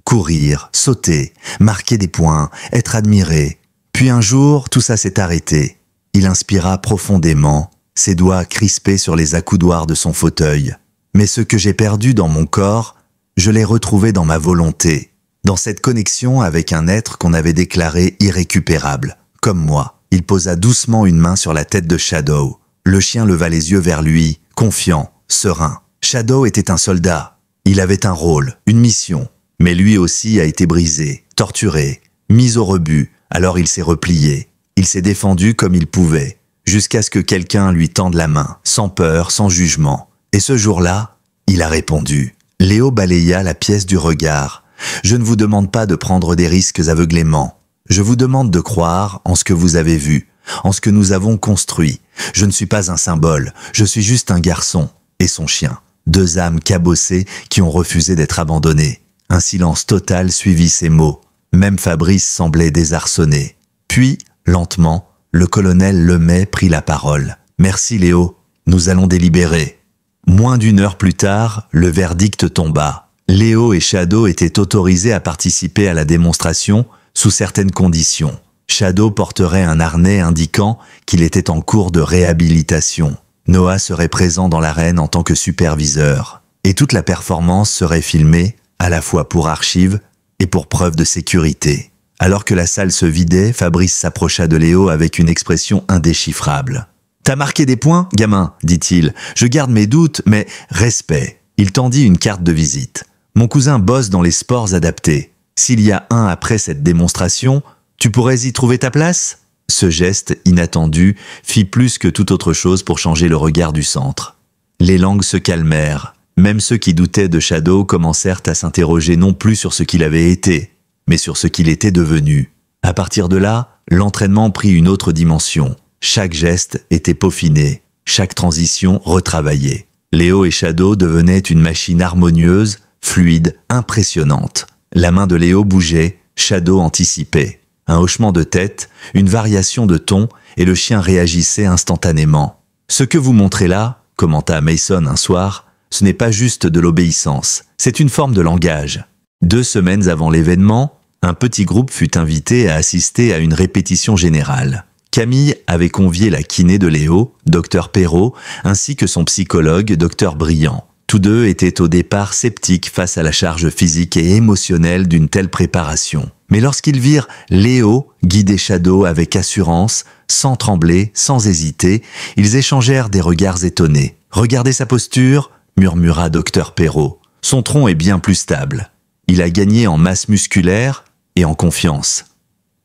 Courir, sauter, marquer des points, être admiré. Puis un jour, tout ça s'est arrêté. » Il inspira profondément, ses doigts crispés sur les accoudoirs de son fauteuil. « Mais ce que j'ai perdu dans mon corps, je l'ai retrouvé dans ma volonté. » Dans cette connexion avec un être qu'on avait déclaré irrécupérable, comme moi. Il posa doucement une main sur la tête de Shadow. Le chien leva les yeux vers lui, confiant, serein. Shadow était un soldat. Il avait un rôle, une mission. Mais lui aussi a été brisé, torturé, mis au rebut. Alors il s'est replié. Il s'est défendu comme il pouvait, jusqu'à ce que quelqu'un lui tende la main, sans peur, sans jugement. Et ce jour-là, il a répondu. Léo balaya la pièce du regard. Je ne vous demande pas de prendre des risques aveuglément. Je vous demande de croire en ce que vous avez vu, en ce que nous avons construit. Je ne suis pas un symbole, je suis juste un garçon et son chien. Deux âmes cabossées qui ont refusé d'être abandonnées. Un silence total suivit ces mots. Même Fabrice semblait désarçonné. Puis, lentement, le colonel Lemay prit la parole. « Merci Léo, nous allons délibérer. » Moins d'une heure plus tard, le verdict tomba. Léo et Shadow étaient autorisés à participer à la démonstration sous certaines conditions. Shadow porterait un harnais indiquant qu'il était en cours de réhabilitation. Noah serait présent dans l'arène en tant que superviseur. Et toute la performance serait filmée, à la fois pour archives et pour preuve de sécurité. Alors que la salle se vidait, Fabrice s'approcha de Léo avec une expression indéchiffrable. « T'as marqué des points, gamin ?» dit-il. « Je garde mes doutes, mais respect. » Il tendit une carte de visite. « Mon cousin bosse dans les sports adaptés. S'il y a un après cette démonstration, tu pourrais y trouver ta place ?» Ce geste inattendu fit plus que toute autre chose pour changer le regard du centre. Les langues se calmèrent. Même ceux qui doutaient de Shadow commencèrent à s'interroger non plus sur ce qu'il avait été, mais sur ce qu'il était devenu. À partir de là, l'entraînement prit une autre dimension. Chaque geste était peaufiné, chaque transition retravaillée. Léo et Shadow devenaient une machine harmonieuse, fluide, impressionnante. La main de Léo bougeait, Shadow anticipait. Un hochement de tête, une variation de ton, et le chien réagissait instantanément. « Ce que vous montrez là, » commenta Mason un soir, « ce n'est pas juste de l'obéissance, c'est une forme de langage. » 2 semaines avant l'événement, un petit groupe fut invité à assister à une répétition générale. Camille avait convié la kiné de Léo, Dr Perrault, ainsi que son psychologue, Dr Briand. Tous deux étaient au départ sceptiques face à la charge physique et émotionnelle d'une telle préparation. Mais lorsqu'ils virent Léo guider Shadow avec assurance, sans trembler, sans hésiter, ils échangèrent des regards étonnés. « Regardez sa posture » murmura Dr Perrault. « Son tronc est bien plus stable. Il a gagné en masse musculaire et en confiance.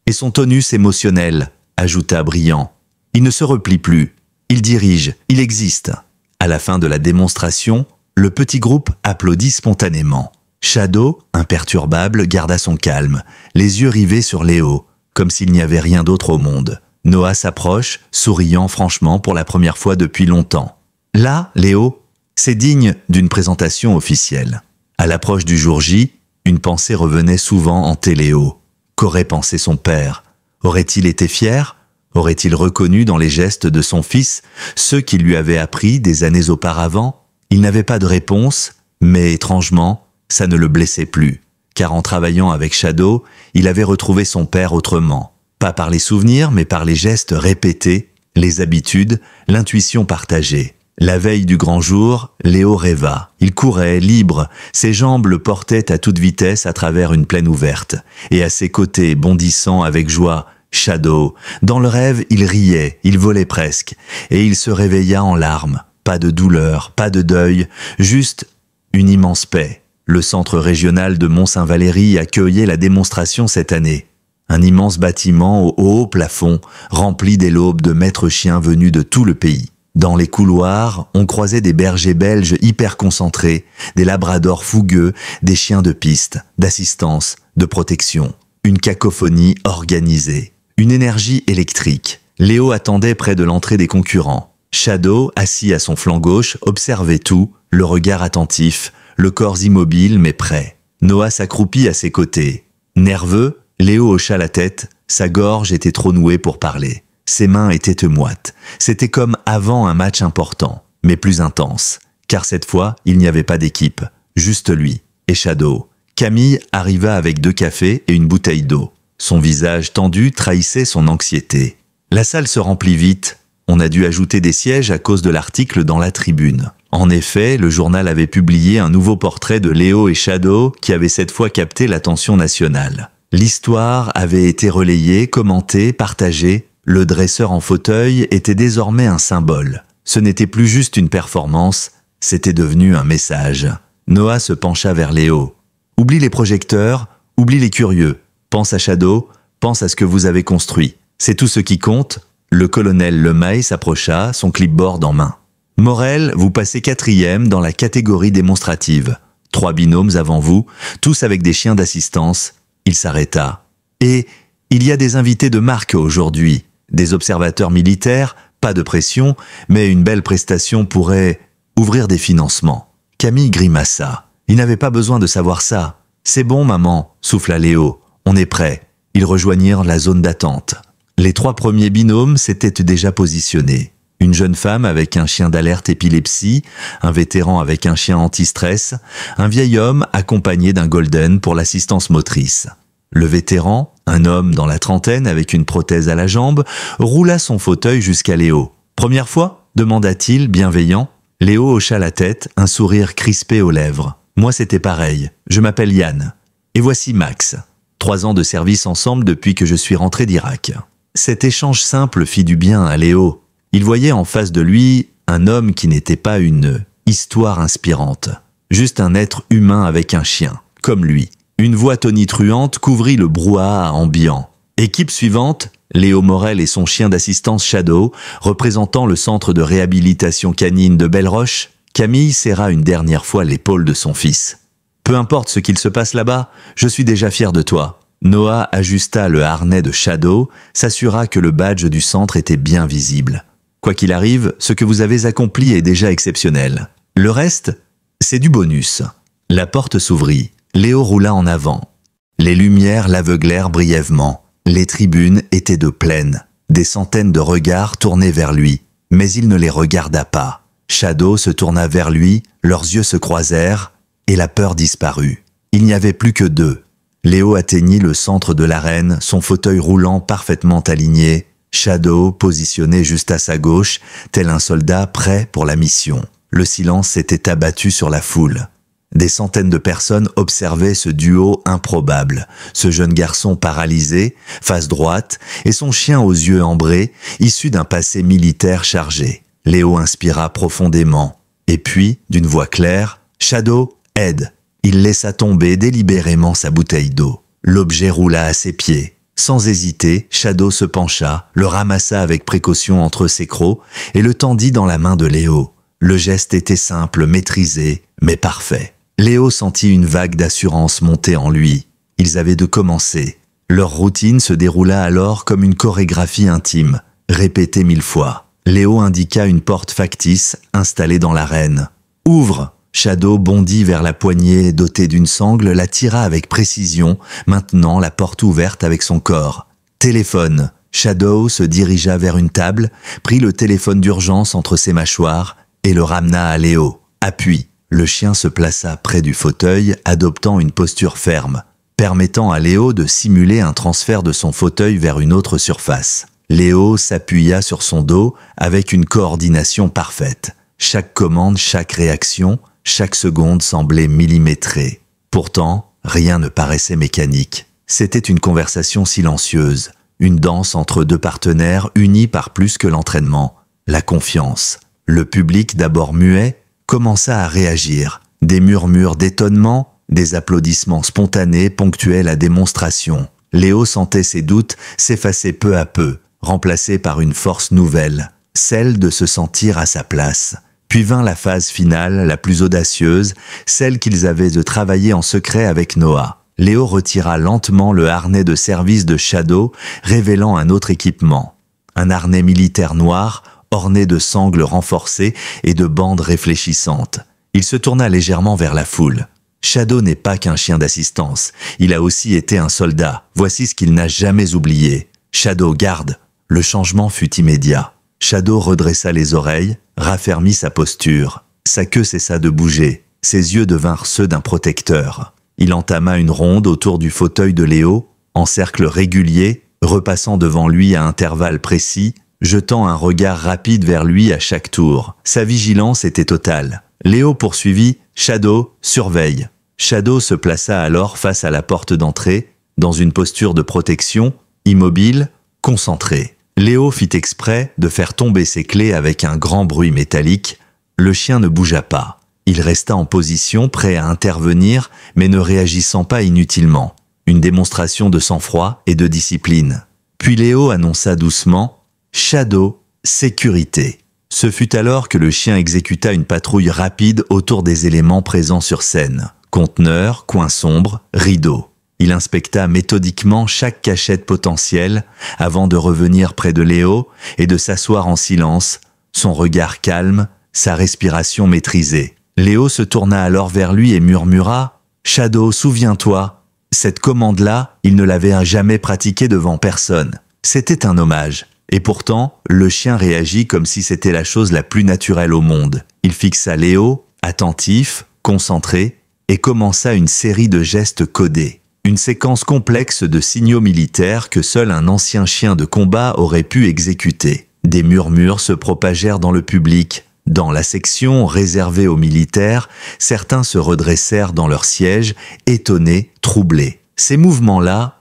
Et son tonus émotionnel » ajouta Briand. « Il ne se replie plus. Il dirige. Il existe. » À la fin de la démonstration, le petit groupe applaudit spontanément. Shadow, imperturbable, garda son calme, les yeux rivés sur Léo, comme s'il n'y avait rien d'autre au monde. Noah s'approche, souriant franchement pour la première fois depuis longtemps. « Là, Léo, c'est digne d'une présentation officielle. » À l'approche du jour J, une pensée revenait souvent hanter Léo. Qu'aurait pensé son père? Aurait-il été fier? Aurait-il reconnu dans les gestes de son fils ceux qu'il lui avait appris des années auparavant? Il n'avait pas de réponse, mais étrangement, ça ne le blessait plus, car en travaillant avec Shadow, il avait retrouvé son père autrement. Pas par les souvenirs, mais par les gestes répétés, les habitudes, l'intuition partagée. La veille du grand jour, Léo rêva. Il courait, libre, ses jambes le portaient à toute vitesse à travers une plaine ouverte. Et à ses côtés, bondissant avec joie, Shadow. Dans le rêve, il riait, il volait presque. Et il se réveilla en larmes. Pas de douleur, pas de deuil, juste une immense paix. Le centre régional de Mont-Saint-Valéry accueillait la démonstration cette année. Un immense bâtiment au haut plafond, rempli dès l'aube de maîtres chiens venus de tout le pays. Dans les couloirs, on croisait des bergers belges hyper concentrés, des labradors fougueux, des chiens de piste, d'assistance, de protection. une cacophonie organisée, une énergie électrique. Léo attendait près de l'entrée des concurrents. Shadow, assis à son flanc gauche, observait tout, le regard attentif, le corps immobile mais prêt. Noah s'accroupit à ses côtés. Nerveux, Léo hocha la tête, sa gorge était trop nouée pour parler. Ses mains étaient moites. C'était comme avant un match important, mais plus intense. Car cette fois, il n'y avait pas d'équipe, juste lui et Shadow. Camille arriva avec 2 cafés et une bouteille d'eau. Son visage tendu trahissait son anxiété. La salle se remplit vite. On a dû ajouter des sièges à cause de l'article dans la tribune. En effet, le journal avait publié un nouveau portrait de Léo et Shadow qui avait cette fois capté l'attention nationale. L'histoire avait été relayée, commentée, partagée. Le dresseur en fauteuil était désormais un symbole. Ce n'était plus juste une performance, c'était devenu un message. Noah se pencha vers Léo. « Oublie les projecteurs, oublie les curieux. Pense à Shadow, pense à ce que vous avez construit. C'est tout ce qui compte. » Le colonel Lemay s'approcha, son clipboard en main. « Morel, vous passez 4e dans la catégorie démonstrative. 3 binômes avant vous, tous avec des chiens d'assistance. » Il s'arrêta. « Et il y a des invités de marque aujourd'hui. Des observateurs militaires, pas de pression, mais une belle prestation pourrait ouvrir des financements. » Camille grimaça. Il n'avait pas besoin de savoir ça. « C'est bon, maman, » souffla Léo. « On est prêt. » Ils rejoignirent la zone d'attente. Les 3 premiers binômes s'étaient déjà positionnés. Une jeune femme avec un chien d'alerte épilepsie, un vétéran avec un chien anti-stress, un vieil homme accompagné d'un golden pour l'assistance motrice. Le vétéran, un homme dans la trentaine avec une prothèse à la jambe, roula son fauteuil jusqu'à Léo. « Première fois ?» demanda-t-il, bienveillant. Léo hocha la tête, un sourire crispé aux lèvres. « Moi c'était pareil. Je m'appelle Yann. Et voici Max. 3 ans de service ensemble depuis que je suis rentré d'Irak. » Cet échange simple fit du bien à Léo. Il voyait en face de lui un homme qui n'était pas une histoire inspirante, juste un être humain avec un chien, comme lui. Une voix tonitruante couvrit le brouhaha ambiant. Équipe suivante, Léo Morel et son chien d'assistance Shadow, représentant le centre de réhabilitation canine de Belleroche. Camille serra une dernière fois l'épaule de son fils. « Peu importe ce qu'il se passe là-bas, je suis déjà fier de toi. » Noah ajusta le harnais de Shadow, s'assura que le badge du centre était bien visible. « Quoi qu'il arrive, ce que vous avez accompli est déjà exceptionnel. Le reste, c'est du bonus. » La porte s'ouvrit. Léo roula en avant. Les lumières l'aveuglèrent brièvement. Les tribunes étaient de plaine. Des centaines de regards tournaient vers lui, mais il ne les regarda pas. Shadow se tourna vers lui, leurs yeux se croisèrent, et la peur disparut. Il n'y avait plus que 2. Léo atteignit le centre de l'arène, son fauteuil roulant parfaitement aligné, Shadow positionné juste à sa gauche, tel un soldat prêt pour la mission. Le silence s'était abattu sur la foule. Des centaines de personnes observaient ce duo improbable, ce jeune garçon paralysé, face droite, et son chien aux yeux ambrés, issu d'un passé militaire chargé. Léo inspira profondément, et puis, d'une voix claire, « Shadow, aide !» Il laissa tomber délibérément sa bouteille d'eau. L'objet roula à ses pieds. Sans hésiter, Shadow se pencha, le ramassa avec précaution entre ses crocs et le tendit dans la main de Léo. Le geste était simple, maîtrisé, mais parfait. Léo sentit une vague d'assurance monter en lui. Ils avaient de commencer. Leur routine se déroula alors comme une chorégraphie intime, répétée 1000 fois. Léo indiqua une porte factice installée dans l'arène. « Ouvre !» Shadow bondit vers la poignée dotée d'une sangle, la tira avec précision, maintenant la porte ouverte avec son corps. « Téléphone !» Shadow se dirigea vers une table, prit le téléphone d'urgence entre ses mâchoires et le ramena à Léo. « Appuie !» Le chien se plaça près du fauteuil, adoptant une posture ferme, permettant à Léo de simuler un transfert de son fauteuil vers une autre surface. Léo s'appuya sur son dos avec une coordination parfaite. Chaque commande, chaque réaction, chaque seconde semblait millimétrée. Pourtant, rien ne paraissait mécanique. C'était une conversation silencieuse, une danse entre 2 partenaires unis par plus que l'entraînement, la confiance. Le public, d'abord muet, commença à réagir. Des murmures d'étonnement, des applaudissements spontanés ponctuaient la démonstration. Léo sentait ses doutes s'effacer peu à peu, remplacés par une force nouvelle, celle de se sentir à sa place. Puis vint la phase finale, la plus audacieuse, celle qu'ils avaient de travailler en secret avec Noah. Léo retira lentement le harnais de service de Shadow, révélant un autre équipement. Un harnais militaire noir, orné de sangles renforcées et de bandes réfléchissantes. Il se tourna légèrement vers la foule. Shadow n'est pas qu'un chien d'assistance, il a aussi été un soldat. Voici ce qu'il n'a jamais oublié. Shadow, garde. Le changement fut immédiat. Shadow redressa les oreilles, raffermit sa posture. Sa queue cessa de bouger. Ses yeux devinrent ceux d'un protecteur. Il entama une ronde autour du fauteuil de Léo, en cercle régulier, repassant devant lui à intervalles précis, jetant un regard rapide vers lui à chaque tour. Sa vigilance était totale. Léo poursuivit « Shadow, surveille ». Shadow se plaça alors face à la porte d'entrée, dans une posture de protection, immobile, concentré. Léo fit exprès de faire tomber ses clés avec un grand bruit métallique. Le chien ne bougea pas. Il resta en position, prêt à intervenir, mais ne réagissant pas inutilement. Une démonstration de sang-froid et de discipline. Puis Léo annonça doucement « Shadow, sécurité ». Ce fut alors que le chien exécuta une patrouille rapide autour des éléments présents sur scène. Conteneurs, coins sombres, rideaux. Il inspecta méthodiquement chaque cachette potentielle avant de revenir près de Léo et de s'asseoir en silence, son regard calme, sa respiration maîtrisée. Léo se tourna alors vers lui et murmura « Shadow, souviens-toi, cette commande-là, il ne l'avait jamais pratiquée devant personne. C'était un hommage. » Et pourtant, le chien réagit comme si c'était la chose la plus naturelle au monde. Il fixa Léo, attentif, concentré, et commença une série de gestes codés. Une séquence complexe de signaux militaires que seul un ancien chien de combat aurait pu exécuter. Des murmures se propagèrent dans le public. Dans la section réservée aux militaires, certains se redressèrent dans leur siège, étonnés, troublés. Ces mouvements-là,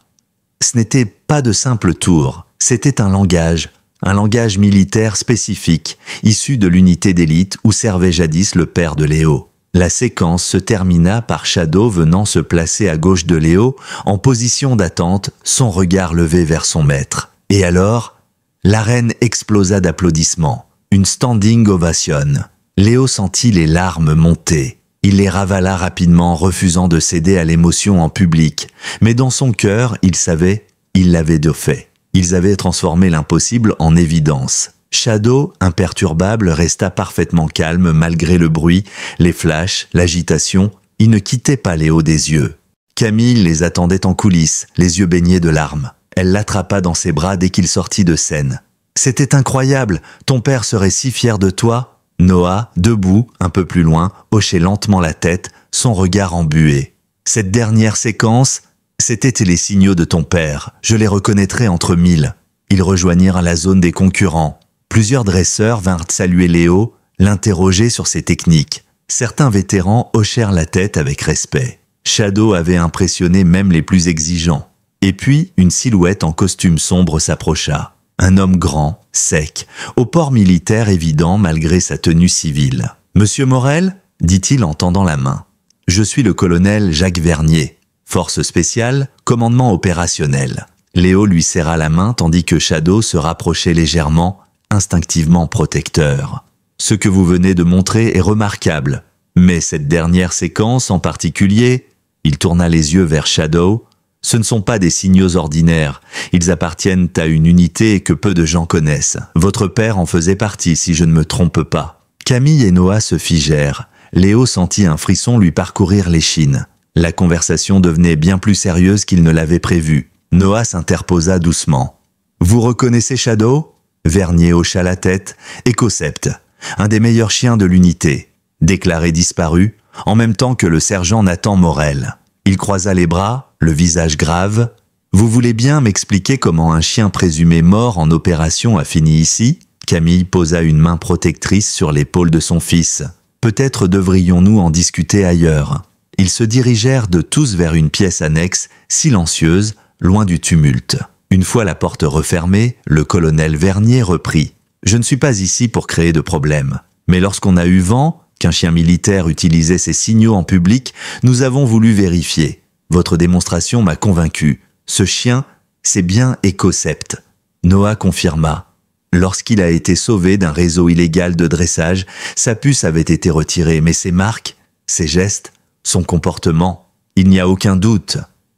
ce n'étaient pas de simples tours. C'était un langage militaire spécifique, issu de l'unité d'élite où servait jadis le père de Léo. La séquence se termina par Shadow venant se placer à gauche de Léo, en position d'attente, son regard levé vers son maître. Et alors, l'arène explosa d'applaudissements. Une standing ovation. Léo sentit les larmes monter. Il les ravala rapidement, refusant de céder à l'émotion en public. Mais dans son cœur, il savait, il l'avait de fait. Ils avaient transformé l'impossible en évidence. Shadow, imperturbable, resta parfaitement calme malgré le bruit, les flashs, l'agitation. Il ne quittait pas Léo des yeux. Camille les attendait en coulisses, les yeux baignés de larmes. Elle l'attrapa dans ses bras dès qu'il sortit de scène. « C'était incroyable, ton père serait si fier de toi !» Noah, debout, un peu plus loin, hochait lentement la tête, son regard embué. Cette dernière séquence, c'étaient les signaux de ton père, je les reconnaîtrais entre mille. Ils rejoignirent la zone des concurrents. Plusieurs dresseurs vinrent saluer Léo, l'interroger sur ses techniques. Certains vétérans hochèrent la tête avec respect. Shadow avait impressionné même les plus exigeants. Et puis, une silhouette en costume sombre s'approcha. Un homme grand, sec, au port militaire évident malgré sa tenue civile. « Monsieur Morel ?» dit-il en tendant la main. « Je suis le colonel Jacques Vernier. Force spéciale, commandement opérationnel. » Léo lui serra la main tandis que Shadow se rapprochait légèrement, instinctivement protecteur. « Ce que vous venez de montrer est remarquable, mais cette dernière séquence en particulier, » il tourna les yeux vers Shadow, « ce ne sont pas des signaux ordinaires, ils appartiennent à une unité que peu de gens connaissent. Votre père en faisait partie si je ne me trompe pas. » Camille et Noah se figèrent. Léo sentit un frisson lui parcourir l'échine. La conversation devenait bien plus sérieuse qu'il ne l'avait prévu. Noah s'interposa doucement. « Vous reconnaissez Shadow ?» Vernier hocha la tête. « Écosept, un des meilleurs chiens de l'unité. Déclaré disparu, en même temps que le sergent Nathan Morel. » Il croisa les bras, le visage grave. « Vous voulez bien m'expliquer comment un chien présumé mort en opération a fini ici ?» Camille posa une main protectrice sur l'épaule de son fils. « Peut-être devrions-nous en discuter ailleurs. » Ils se dirigèrent de tous vers une pièce annexe, silencieuse, loin du tumulte. Une fois la porte refermée, le colonel Vernier reprit. « Je ne suis pas ici pour créer de problèmes. Mais lorsqu'on a eu vent qu'un chien militaire utilisait ses signaux en public, nous avons voulu vérifier. Votre démonstration m'a convaincu. Ce chien, c'est bien Écosept. » Noah confirma. Lorsqu'il a été sauvé d'un réseau illégal de dressage, sa puce avait été retirée, mais ses marques, ses gestes, son comportement, il n'y a aucun doute.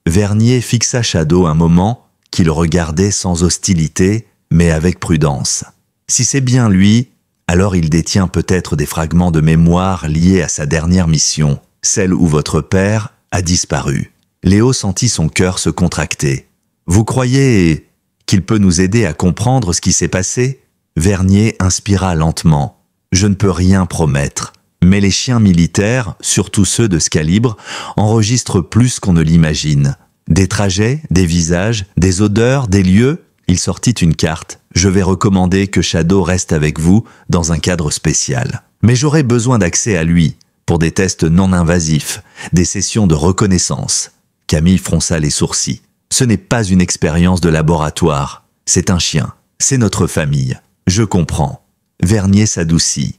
Vernier fixa Shadow un moment, qu'il regardait sans hostilité, mais avec prudence. Si c'est bien lui, alors il détient peut-être des fragments de mémoire liés à sa dernière mission, celle où votre père a disparu. Léo sentit son cœur se contracter. Vous croyez qu'il peut nous aider à comprendre ce qui s'est passé? Vernier inspira lentement. Je ne peux rien promettre. Mais les chiens militaires, surtout ceux de ce calibre, enregistrent plus qu'on ne l'imagine. Des trajets, des visages, des odeurs, des lieux. Il sortit une carte. Je vais recommander que Shadow reste avec vous dans un cadre spécial. Mais j'aurai besoin d'accès à lui pour des tests non invasifs, des sessions de reconnaissance. Camille fronça les sourcils. Ce n'est pas une expérience de laboratoire. C'est un chien. C'est notre famille. Je comprends. Vernier s'adoucit.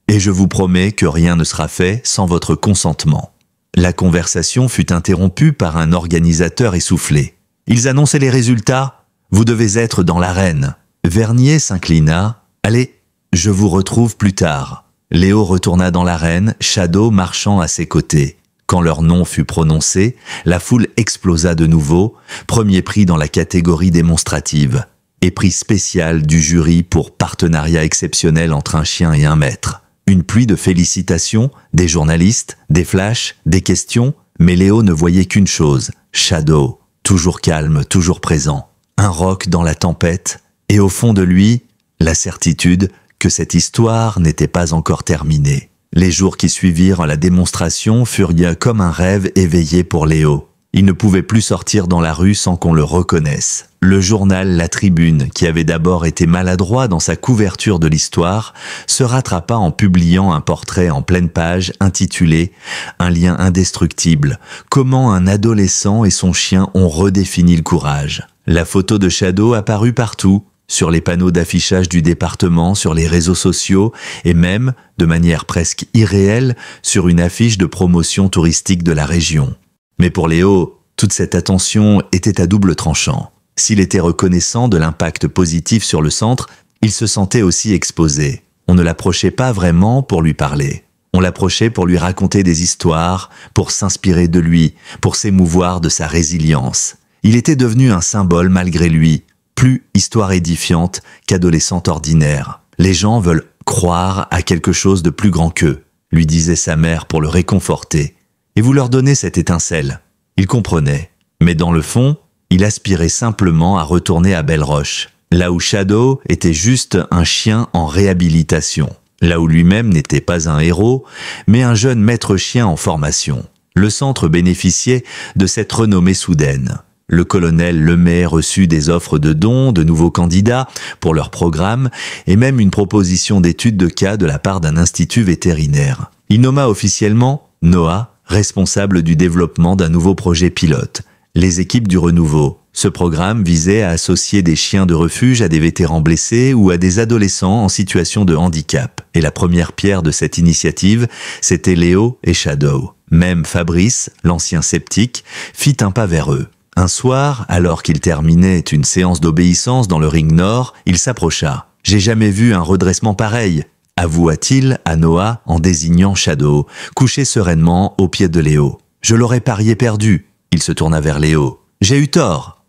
Et je vous promets que rien ne sera fait sans votre consentement. La conversation fut interrompue par un organisateur essoufflé. Ils annonçaient les résultats. Vous devez être dans l'arène. Vernier s'inclina. Allez, je vous retrouve plus tard. Léo retourna dans l'arène, Shadow marchant à ses côtés. Quand leur nom fut prononcé, la foule explosa de nouveau, premier prix dans la catégorie démonstrative, et prix spécial du jury pour partenariat exceptionnel entre un chien et un maître. Une pluie de félicitations, des journalistes, des flashs, des questions, mais Léo ne voyait qu'une chose, Shadow, toujours calme, toujours présent. Un roc dans la tempête, et au fond de lui, la certitude que cette histoire n'était pas encore terminée. Les jours qui suivirent la démonstration furent comme un rêve éveillé pour Léo. Il ne pouvait plus sortir dans la rue sans qu'on le reconnaisse. Le journal La Tribune, qui avait d'abord été maladroit dans sa couverture de l'histoire, se rattrapa en publiant un portrait en pleine page intitulé « Un lien indestructible. Comment un adolescent et son chien ont redéfini le courage ». La photo de Shadow apparut partout, sur les panneaux d'affichage du département, sur les réseaux sociaux et même, de manière presque irréelle, sur une affiche de promotion touristique de la région. Mais pour Léo, toute cette attention était à double tranchant. S'il était reconnaissant de l'impact positif sur le centre, il se sentait aussi exposé. On ne l'approchait pas vraiment pour lui parler. On l'approchait pour lui raconter des histoires, pour s'inspirer de lui, pour s'émouvoir de sa résilience. Il était devenu un symbole malgré lui, plus histoire édifiante qu'adolescent ordinaire. Les gens veulent croire à quelque chose de plus grand qu'eux, lui disait sa mère pour le réconforter. Et vous leur donnez cette étincelle. Il comprenait. Mais dans le fond, il aspirait simplement à retourner à Belle-Roche, là où Shadow était juste un chien en réhabilitation, là où lui-même n'était pas un héros, mais un jeune maître chien en formation. Le centre bénéficiait de cette renommée soudaine. Le colonel Lemay reçut des offres de dons de nouveaux candidats pour leur programme et même une proposition d'étude de cas de la part d'un institut vétérinaire. Il nomma officiellement Noah responsable du développement d'un nouveau projet pilote, les équipes du renouveau. Ce programme visait à associer des chiens de refuge à des vétérans blessés ou à des adolescents en situation de handicap. Et la première pierre de cette initiative, c'était Léo et Shadow. Même Fabrice, l'ancien sceptique, fit un pas vers eux. Un soir, alors qu'il terminait une séance d'obéissance dans le ring nord, il s'approcha. « J'ai jamais vu un redressement pareil », avoua-t-il à Noah en désignant Shadow, couché sereinement aux pieds de Léo. « Je l'aurais parié perdu », il se tourna vers Léo. « J'ai eu tort.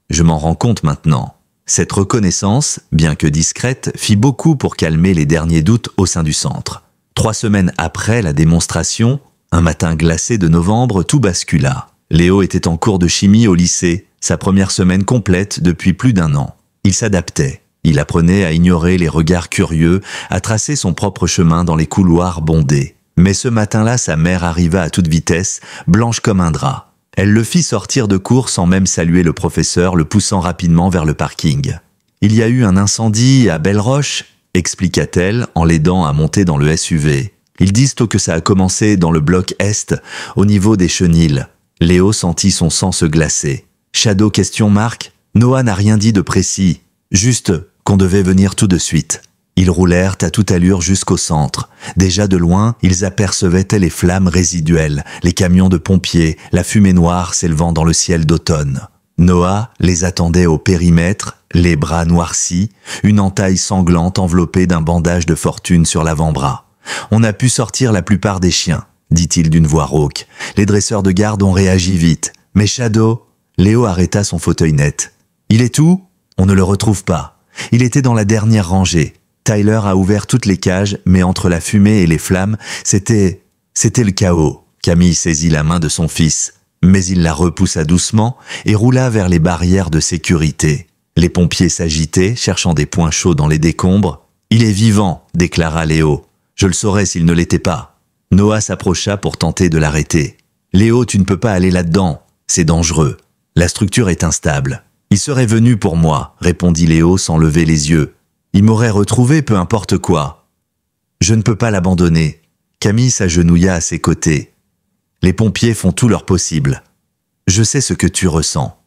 Je m'en rends compte maintenant. » Cette reconnaissance, bien que discrète, fit beaucoup pour calmer les derniers doutes au sein du centre. 3 semaines après la démonstration, un matin glacé de novembre, tout bascula. Léo était en cours de chimie au lycée, sa première semaine complète depuis plus d'1 an. Il s'adaptait. Il apprenait à ignorer les regards curieux, à tracer son propre chemin dans les couloirs bondés. Mais ce matin-là, sa mère arriva à toute vitesse, blanche comme un drap. Elle le fit sortir de cours sans même saluer le professeur, le poussant rapidement vers le parking. « Il y a eu un incendie à Belle-Roche », expliqua-t-elle en l'aidant à monter dans le SUV. « Ils disent que ça a commencé dans le bloc Est, au niveau des chenils. » Léo sentit son sang se glacer. « Shadow ? Noah n'a rien dit de précis, juste qu'on devait venir tout de suite. » Ils roulèrent à toute allure jusqu'au centre. Déjà de loin, ils apercevaient les flammes résiduelles, les camions de pompiers, la fumée noire s'élevant dans le ciel d'automne. Noah les attendait au périmètre, les bras noircis, une entaille sanglante enveloppée d'un bandage de fortune sur l'avant-bras. « On a pu sortir la plupart des chiens, » dit-il d'une voix rauque. « Les dresseurs de garde ont réagi vite. Mais Shadow, Léo arrêta son fauteuil net. Il est où? On ne le retrouve pas. Il était dans la dernière rangée. Tyler a ouvert toutes les cages, mais entre la fumée et les flammes, c'était le chaos. Camille saisit la main de son fils, mais il la repoussa doucement et roula vers les barrières de sécurité. Les pompiers s'agitaient, cherchant des points chauds dans les décombres. « Il est vivant », déclara Léo. « Je le saurais s'il ne l'était pas. » Noah s'approcha pour tenter de l'arrêter. « Léo, tu ne peux pas aller là-dedans. C'est dangereux. La structure est instable. »« Il serait venu pour moi », répondit Léo sans lever les yeux. « Il m'aurait retrouvé peu importe quoi. »« Je ne peux pas l'abandonner. » Camille s'agenouilla à ses côtés. « Les pompiers font tout leur possible. Je sais ce que tu ressens.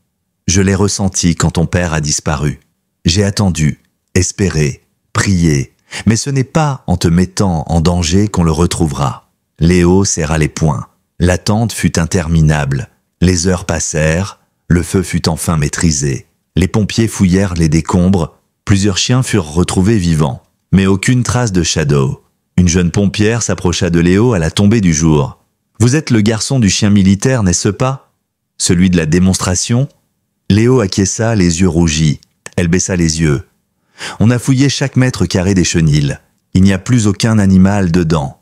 Je l'ai ressenti quand ton père a disparu. J'ai attendu, espéré, prié, mais ce n'est pas en te mettant en danger qu'on le retrouvera. » Léo serra les poings. L'attente fut interminable. Les heures passèrent, le feu fut enfin maîtrisé. Les pompiers fouillèrent les décombres, plusieurs chiens furent retrouvés vivants, mais aucune trace de Shadow. Une jeune pompière s'approcha de Léo à la tombée du jour. « Vous êtes le garçon du chien militaire, n'est-ce pas? Celui de la démonstration ?» Léo acquiesça, les yeux rougis. Elle baissa les yeux. « On a fouillé chaque mètre carré des chenils. Il n'y a plus aucun animal dedans. »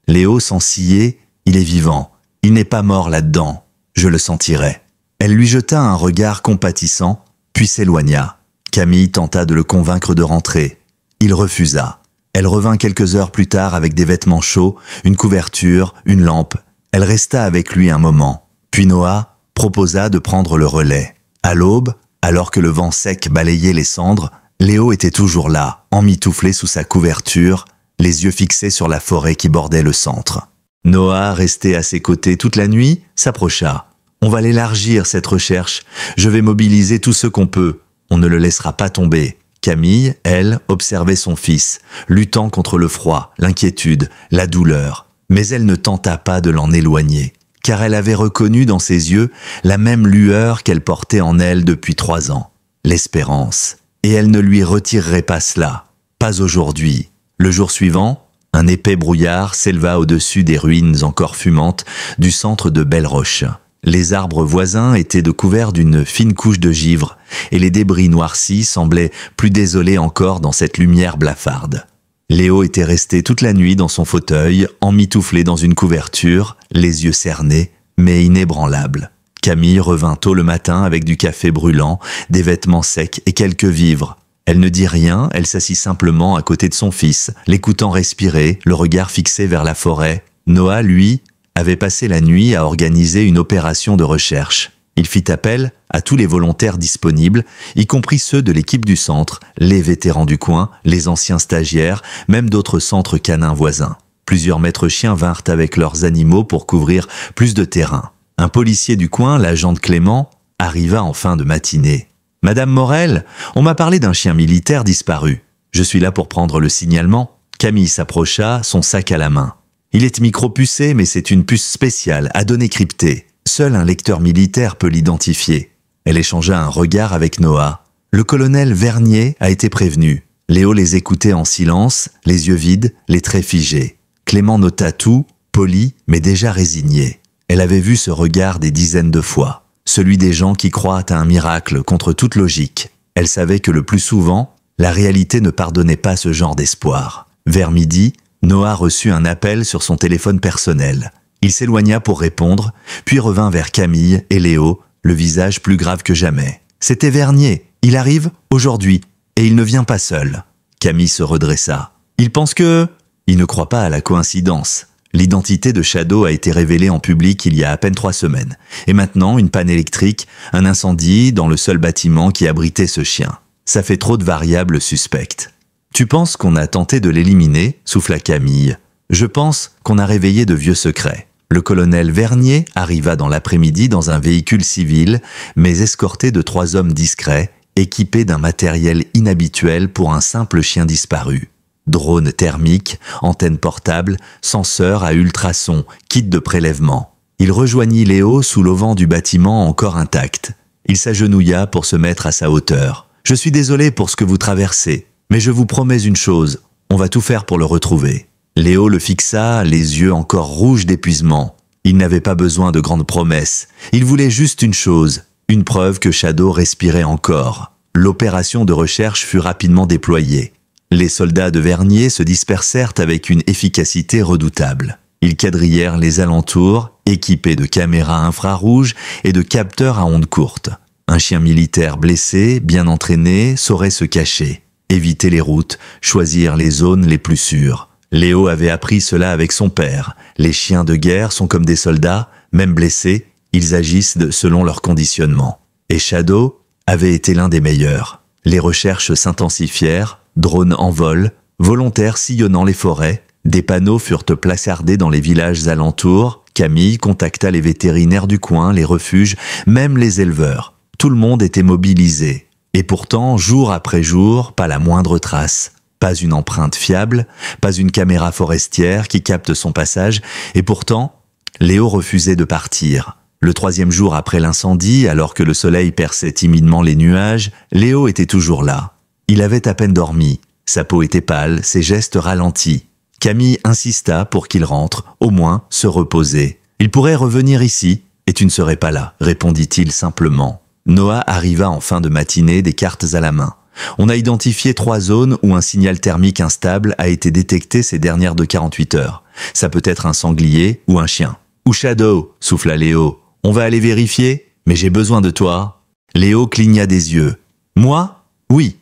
Léo s'en sciait, il est vivant. Il n'est pas mort là-dedans. Je le sentirai. Elle lui jeta un regard compatissant, puis s'éloigna. Camille tenta de le convaincre de rentrer. Il refusa. Elle revint quelques heures plus tard avec des vêtements chauds, une couverture, une lampe. Elle resta avec lui un moment. Puis Noah proposa de prendre le relais. À l'aube, alors que le vent sec balayait les cendres, Léo était toujours là, emmitouflé sous sa couverture, les yeux fixés sur la forêt qui bordait le centre. Noah, resté à ses côtés toute la nuit, s'approcha. « On va l'élargir, cette recherche. Je vais mobiliser tout ce qu'on peut. On ne le laissera pas tomber. » Camille, elle, observait son fils, luttant contre le froid, l'inquiétude, la douleur. Mais elle ne tenta pas de l'en éloigner, car elle avait reconnu dans ses yeux la même lueur qu'elle portait en elle depuis 3 ans, l'espérance. Et elle ne lui retirerait pas cela, pas aujourd'hui. Le jour suivant, un épais brouillard s'éleva au-dessus des ruines encore fumantes du centre de Belle-Roche. Les arbres voisins étaient couverts d'une fine couche de givre, et les débris noircis semblaient plus désolés encore dans cette lumière blafarde. Léo était resté toute la nuit dans son fauteuil, emmitouflé dans une couverture, les yeux cernés, mais inébranlable. Camille revint tôt le matin avec du café brûlant, des vêtements secs et quelques vivres. Elle ne dit rien, elle s'assit simplement à côté de son fils, l'écoutant respirer, le regard fixé vers la forêt. Noah, lui, avait passé la nuit à organiser une opération de recherche. Il fit appel à tous les volontaires disponibles, y compris ceux de l'équipe du centre, les vétérans du coin, les anciens stagiaires, même d'autres centres canins voisins. Plusieurs maîtres chiens vinrent avec leurs animaux pour couvrir plus de terrain. Un policier du coin, l'agent Clément, arriva en fin de matinée. « Madame Morel, on m'a parlé d'un chien militaire disparu. Je suis là pour prendre le signalement. » Camille s'approcha, son sac à la main. « Il est micro-pucé, mais c'est une puce spéciale, à données cryptées. Seul un lecteur militaire peut l'identifier. » Elle échangea un regard avec Noah. Le colonel Vernier a été prévenu. Léo les écoutait en silence, les yeux vides, les traits figés. Clément nota tout, poli, mais déjà résigné. Elle avait vu ce regard des dizaines de fois. Celui des gens qui croient à un miracle contre toute logique. Elle savait que le plus souvent, la réalité ne pardonnait pas ce genre d'espoir. Vers midi, Noah reçut un appel sur son téléphone personnel. Il s'éloigna pour répondre, puis revint vers Camille et Léo, le visage plus grave que jamais. « C'était Vernier. Il arrive aujourd'hui, et il ne vient pas seul. » Camille se redressa. « Il pense que... » Il ne croit pas à la coïncidence. L'identité de Shadow a été révélée en public il y a à peine 3 semaines. Et maintenant, une panne électrique, un incendie dans le seul bâtiment qui abritait ce chien. Ça fait trop de variables suspectes. « Tu penses qu'on a tenté de l'éliminer ?» souffla Camille. « Je pense qu'on a réveillé de vieux secrets. » Le colonel Vernier arriva dans l'après-midi dans un véhicule civil, mais escorté de 3 hommes discrets, équipés d'un matériel inhabituel pour un simple chien disparu. Drone thermique, antenne portable, senseur à ultrasons, kit de prélèvement. Il rejoignit Léo sous l'auvent du bâtiment encore intact. Il s'agenouilla pour se mettre à sa hauteur. « Je suis désolé pour ce que vous traversez, mais je vous promets une chose, on va tout faire pour le retrouver. » Léo le fixa, les yeux encore rouges d'épuisement. Il n'avait pas besoin de grandes promesses. Il voulait juste une chose, Une preuve que Shadow respirait encore. L'opération de recherche fut rapidement déployée. Les soldats de Vernier se dispersèrent avec une efficacité redoutable. Ils quadrillèrent les alentours, équipés de caméras infrarouges et de capteurs à ondes courtes. Un chien militaire blessé, bien entraîné, saurait se cacher, éviter les routes, choisir les zones les plus sûres. Léo avait appris cela avec son père. Les chiens de guerre sont comme des soldats, même blessés, ils agissent selon leur conditionnement. Et Shadow avait été l'un des meilleurs. Les recherches s'intensifièrent, drones en vol, volontaires sillonnant les forêts, des panneaux furent placardés dans les villages alentours, Camille contacta les vétérinaires du coin, les refuges, même les éleveurs. Tout le monde était mobilisé. Et pourtant, jour après jour, pas la moindre trace. Pas une empreinte fiable, pas une caméra forestière qui capte son passage, et pourtant, Léo refusait de partir. Le 3e jour après l'incendie, alors que le soleil perçait timidement les nuages, Léo était toujours là. Il avait à peine dormi, sa peau était pâle, ses gestes ralentis. Camille insista pour qu'il rentre, au moins se reposer. Il pourrait revenir ici, et tu ne serais pas là, répondit-il simplement. Noah arriva en fin de matinée, des cartes à la main. On a identifié 3 zones où un signal thermique instable a été détecté ces dernières de 48 heures. Ça peut être un sanglier ou un chien. Ou Shadow, souffla Léo. On va aller vérifier, mais j'ai besoin de toi. Léo cligna des yeux. Moi? Oui.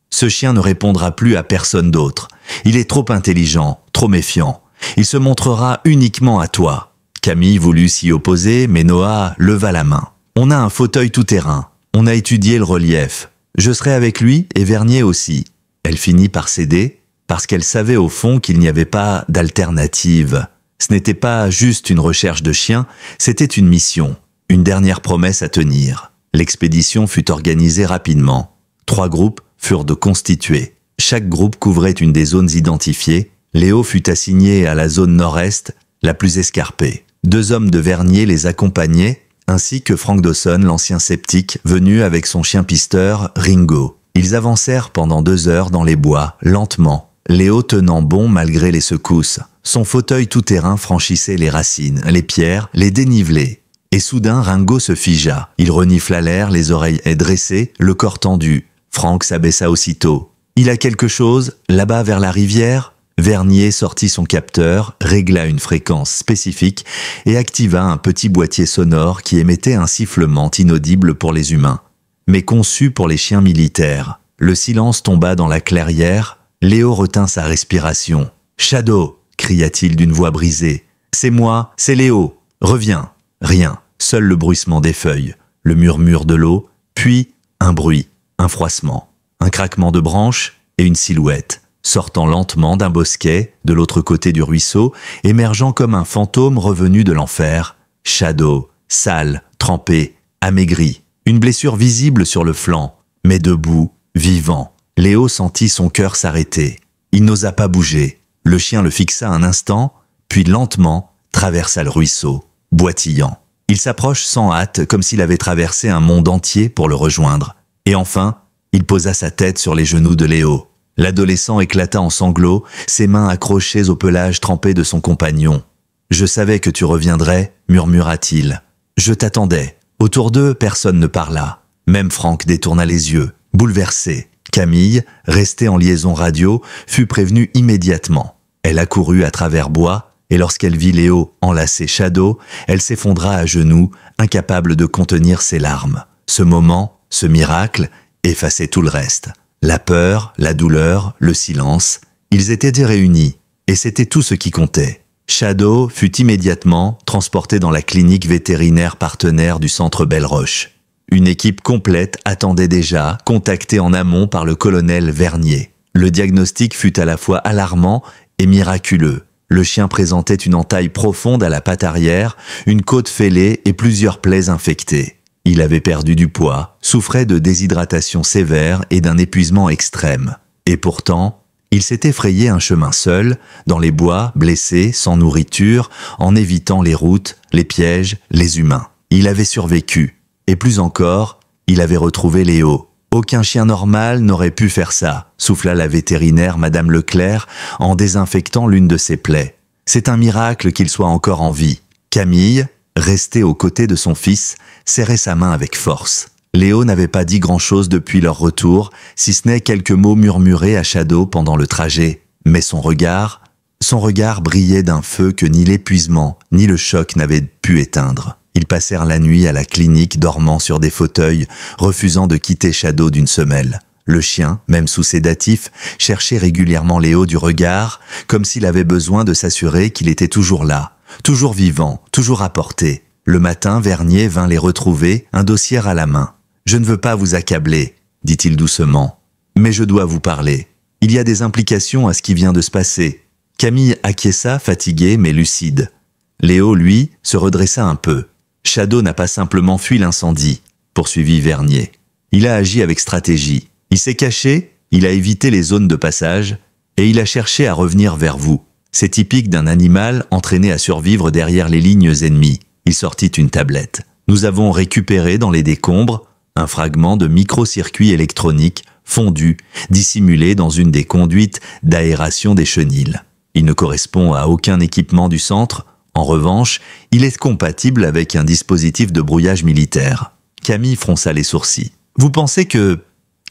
Ce chien ne répondra plus à personne d'autre. Il est trop intelligent, trop méfiant. Il se montrera uniquement à toi. Camille voulut s'y opposer, mais Noah leva la main. On a un fauteuil tout-terrain. On a étudié le relief. Je serai avec lui et Vernier aussi. Elle finit par céder, parce qu'elle savait au fond qu'il n'y avait pas d'alternative. Ce n'était pas juste une recherche de chien, c'était une mission, une dernière promesse à tenir. L'expédition fut organisée rapidement. 3 groupes furent constitués. Chaque groupe couvrait une des zones identifiées. Léo fut assigné à la zone nord-est, la plus escarpée. 2 hommes de Vernier les accompagnaient, ainsi que Frank Dawson, l'ancien sceptique, venu avec son chien pisteur, Ringo. Ils avancèrent pendant 2 heures dans les bois, lentement, Léo tenant bon malgré les secousses. Son fauteuil tout-terrain franchissait les racines, les pierres, les dénivelés. Et soudain, Ringo se figea. Il renifla l'air, les oreilles dressées, le corps tendu. Frank s'abaissa aussitôt. Il a quelque chose, là-bas vers la rivière? Vernier sortit son capteur, régla une fréquence spécifique et activa un petit boîtier sonore qui émettait un sifflement inaudible pour les humains, mais conçu pour les chiens militaires. Le silence tomba dans la clairière. Léo retint sa respiration. « Shadow !» cria-t-il d'une voix brisée. « C'est moi, c'est Léo. Reviens. » Rien, seul le bruissement des feuilles, le murmure de l'eau, puis un bruit, un froissement, un craquement de branches et une silhouette, sortant lentement d'un bosquet, de l'autre côté du ruisseau, émergeant comme un fantôme revenu de l'enfer. Shadow, sale, trempé, amaigri, une blessure visible sur le flanc, mais debout, vivant. Léo sentit son cœur s'arrêter. Il n'osa pas bouger. Le chien le fixa un instant, puis lentement traversa le ruisseau, boitillant. Il s'approche sans hâte, comme s'il avait traversé un monde entier pour le rejoindre. Et enfin, il posa sa tête sur les genoux de Léo. L'adolescent éclata en sanglots, ses mains accrochées au pelage trempé de son compagnon. « Je savais que tu reviendrais, » murmura-t-il. « Je t'attendais. » Autour d'eux, personne ne parla. Même Frank détourna les yeux, bouleversé. Camille, restée en liaison radio, fut prévenue immédiatement. Elle accourut à travers bois, et lorsqu'elle vit Léo enlacer Shadow, elle s'effondra à genoux, incapable de contenir ses larmes. Ce moment, ce miracle, effaçait tout le reste. La peur, la douleur, le silence, ils étaient réunis, et c'était tout ce qui comptait. Shadow fut immédiatement transporté dans la clinique vétérinaire partenaire du centre Belle-Roche. Une équipe complète attendait déjà, contactée en amont par le colonel Vernier. Le diagnostic fut à la fois alarmant et miraculeux. Le chien présentait une entaille profonde à la patte arrière, une côte fêlée et plusieurs plaies infectées. Il avait perdu du poids, souffrait de déshydratation sévère et d'un épuisement extrême. Et pourtant, il s'était frayé un chemin seul, dans les bois, blessé, sans nourriture, en évitant les routes, les pièges, les humains. Il avait survécu. Et plus encore, il avait retrouvé Léo. Aucun chien normal n'aurait pu faire ça, souffla la vétérinaire Madame Leclerc en désinfectant l'une de ses plaies. C'est un miracle qu'il soit encore en vie. Camille, resté aux côtés de son fils, serrait sa main avec force. Léo n'avait pas dit grand-chose depuis leur retour, si ce n'est quelques mots murmurés à Shadow pendant le trajet, mais son regard brillait d'un feu que ni l'épuisement, ni le choc n'avaient pu éteindre. Ils passèrent la nuit à la clinique, dormant sur des fauteuils, refusant de quitter Shadow d'une semelle. Le chien, même sous sédatif, cherchait régulièrement Léo du regard, comme s'il avait besoin de s'assurer qu'il était toujours là, toujours vivant, toujours à portée. Le matin, Vernier vint les retrouver, un dossier à la main. « Je ne veux pas vous accabler, dit-il doucement, mais je dois vous parler. Il y a des implications à ce qui vient de se passer. » Camille acquiesça, fatigué mais lucide. Léo, lui, se redressa un peu. Shadow n'a pas simplement fui l'incendie, poursuivit Vernier. Il a agi avec stratégie. Il s'est caché, il a évité les zones de passage, et il a cherché à revenir vers vous. C'est typique d'un animal entraîné à survivre derrière les lignes ennemies. Il sortit une tablette. Nous avons récupéré dans les décombres un fragment de micro-circuit électronique fondu, dissimulé dans une des conduites d'aération des chenils. Il ne correspond à aucun équipement du centre. En revanche, il est compatible avec un dispositif de brouillage militaire. Camille fronça les sourcils. Vous pensez que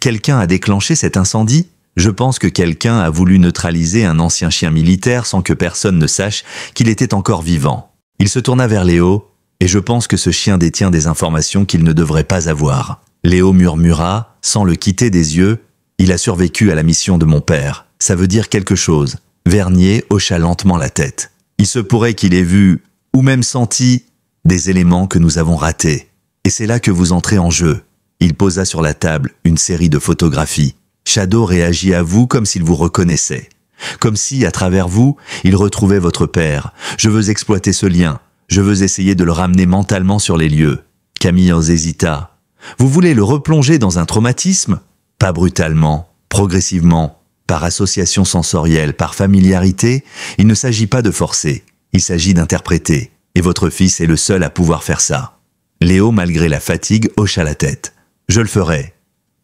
quelqu'un a déclenché cet incendie ? Je pense que quelqu'un a voulu neutraliser un ancien chien militaire sans que personne ne sache qu'il était encore vivant. Il se tourna vers Léo, et je pense que ce chien détient des informations qu'il ne devrait pas avoir. Léo murmura, sans le quitter des yeux, « Il a survécu à la mission de mon père. Ça veut dire quelque chose. » Vernier hocha lentement la tête. Il se pourrait qu'il ait vu, ou même senti, des éléments que nous avons ratés. Et c'est là que vous entrez en jeu. Il posa sur la table une série de photographies. Shadow réagit à vous comme s'il vous reconnaissait. Comme si, à travers vous, il retrouvait votre père. Je veux exploiter ce lien. Je veux essayer de le ramener mentalement sur les lieux. Camille hésita. Vous voulez le replonger dans un traumatisme ? Pas brutalement, progressivement. Par association sensorielle, par familiarité, il ne s'agit pas de forcer, il s'agit d'interpréter, et votre fils est le seul à pouvoir faire ça. Léo, malgré la fatigue, hocha la tête. Je le ferai.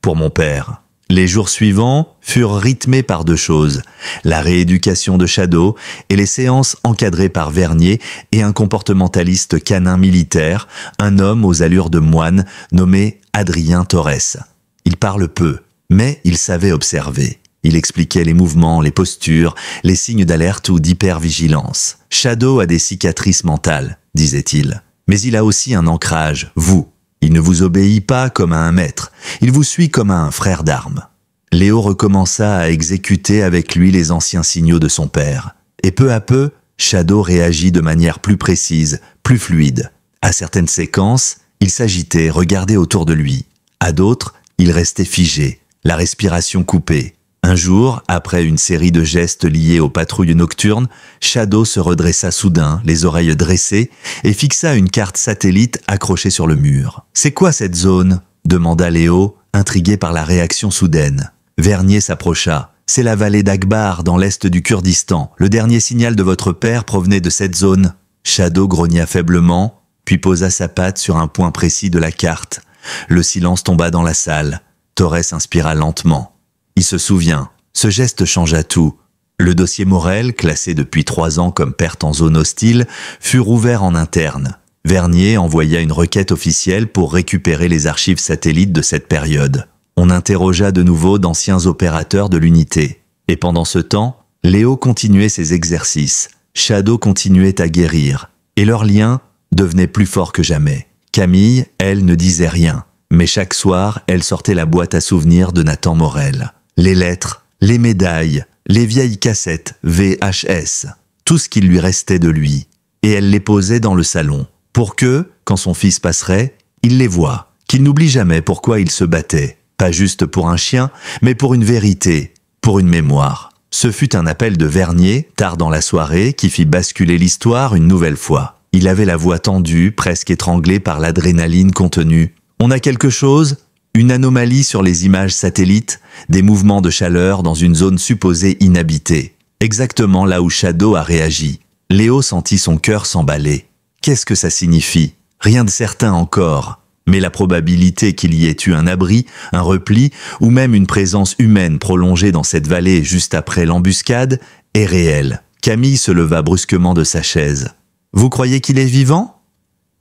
Pour mon père. Les jours suivants furent rythmés par deux choses, la rééducation de Shadow et les séances encadrées par Vernier et un comportementaliste canin militaire, un homme aux allures de moine nommé Adrien Torres. Il parle peu, mais il savait observer. Il expliquait les mouvements, les postures, les signes d'alerte ou d'hypervigilance. Shadow a des cicatrices mentales, disait-il. Mais il a aussi un ancrage, vous. Il ne vous obéit pas comme à un maître, il vous suit comme à un frère d'armes. Léo recommença à exécuter avec lui les anciens signaux de son père. Et peu à peu, Shadow réagit de manière plus précise, plus fluide. À certaines séquences, il s'agitait, regardait autour de lui. À d'autres, il restait figé, la respiration coupée. Un jour, après une série de gestes liés aux patrouilles nocturnes, Shadow se redressa soudain, les oreilles dressées, et fixa une carte satellite accrochée sur le mur. « C'est quoi cette zone ?» demanda Léo, intrigué par la réaction soudaine. Vernier s'approcha. « C'est la vallée d'Akbar, dans l'est du Kurdistan. Le dernier signal de votre père provenait de cette zone. » Shadow grogna faiblement, puis posa sa patte sur un point précis de la carte. Le silence tomba dans la salle. Torres inspira lentement. Il se souvient, ce geste changea tout. Le dossier Morel, classé depuis 3 ans comme perte en zone hostile, fut rouvert en interne. Vernier envoya une requête officielle pour récupérer les archives satellites de cette période. On interrogea de nouveau d'anciens opérateurs de l'unité. Et pendant ce temps, Léo continuait ses exercices. Shadow continuait à guérir. Et leur lien devenait plus fort que jamais. Camille, elle, ne disait rien. Mais chaque soir, elle sortait la boîte à souvenirs de Nathan Morel. Les lettres, les médailles, les vieilles cassettes VHS, tout ce qu'il lui restait de lui. Et elle les posait dans le salon, pour que, quand son fils passerait, il les voie, qu'il n'oublie jamais pourquoi il se battait, pas juste pour un chien, mais pour une vérité, pour une mémoire. Ce fut un appel de Vernier, tard dans la soirée, qui fit basculer l'histoire une nouvelle fois. Il avait la voix tendue, presque étranglée par l'adrénaline contenue. « On a quelque chose ? Une anomalie sur les images satellites, des mouvements de chaleur dans une zone supposée inhabitée. Exactement là où Shadow a réagi. Léo sentit son cœur s'emballer. Qu'est-ce que ça signifie ? Rien de certain encore. Mais la probabilité qu'il y ait eu un abri, un repli, ou même une présence humaine prolongée dans cette vallée juste après l'embuscade, est réelle. Camille se leva brusquement de sa chaise. « Vous croyez qu'il est vivant ?»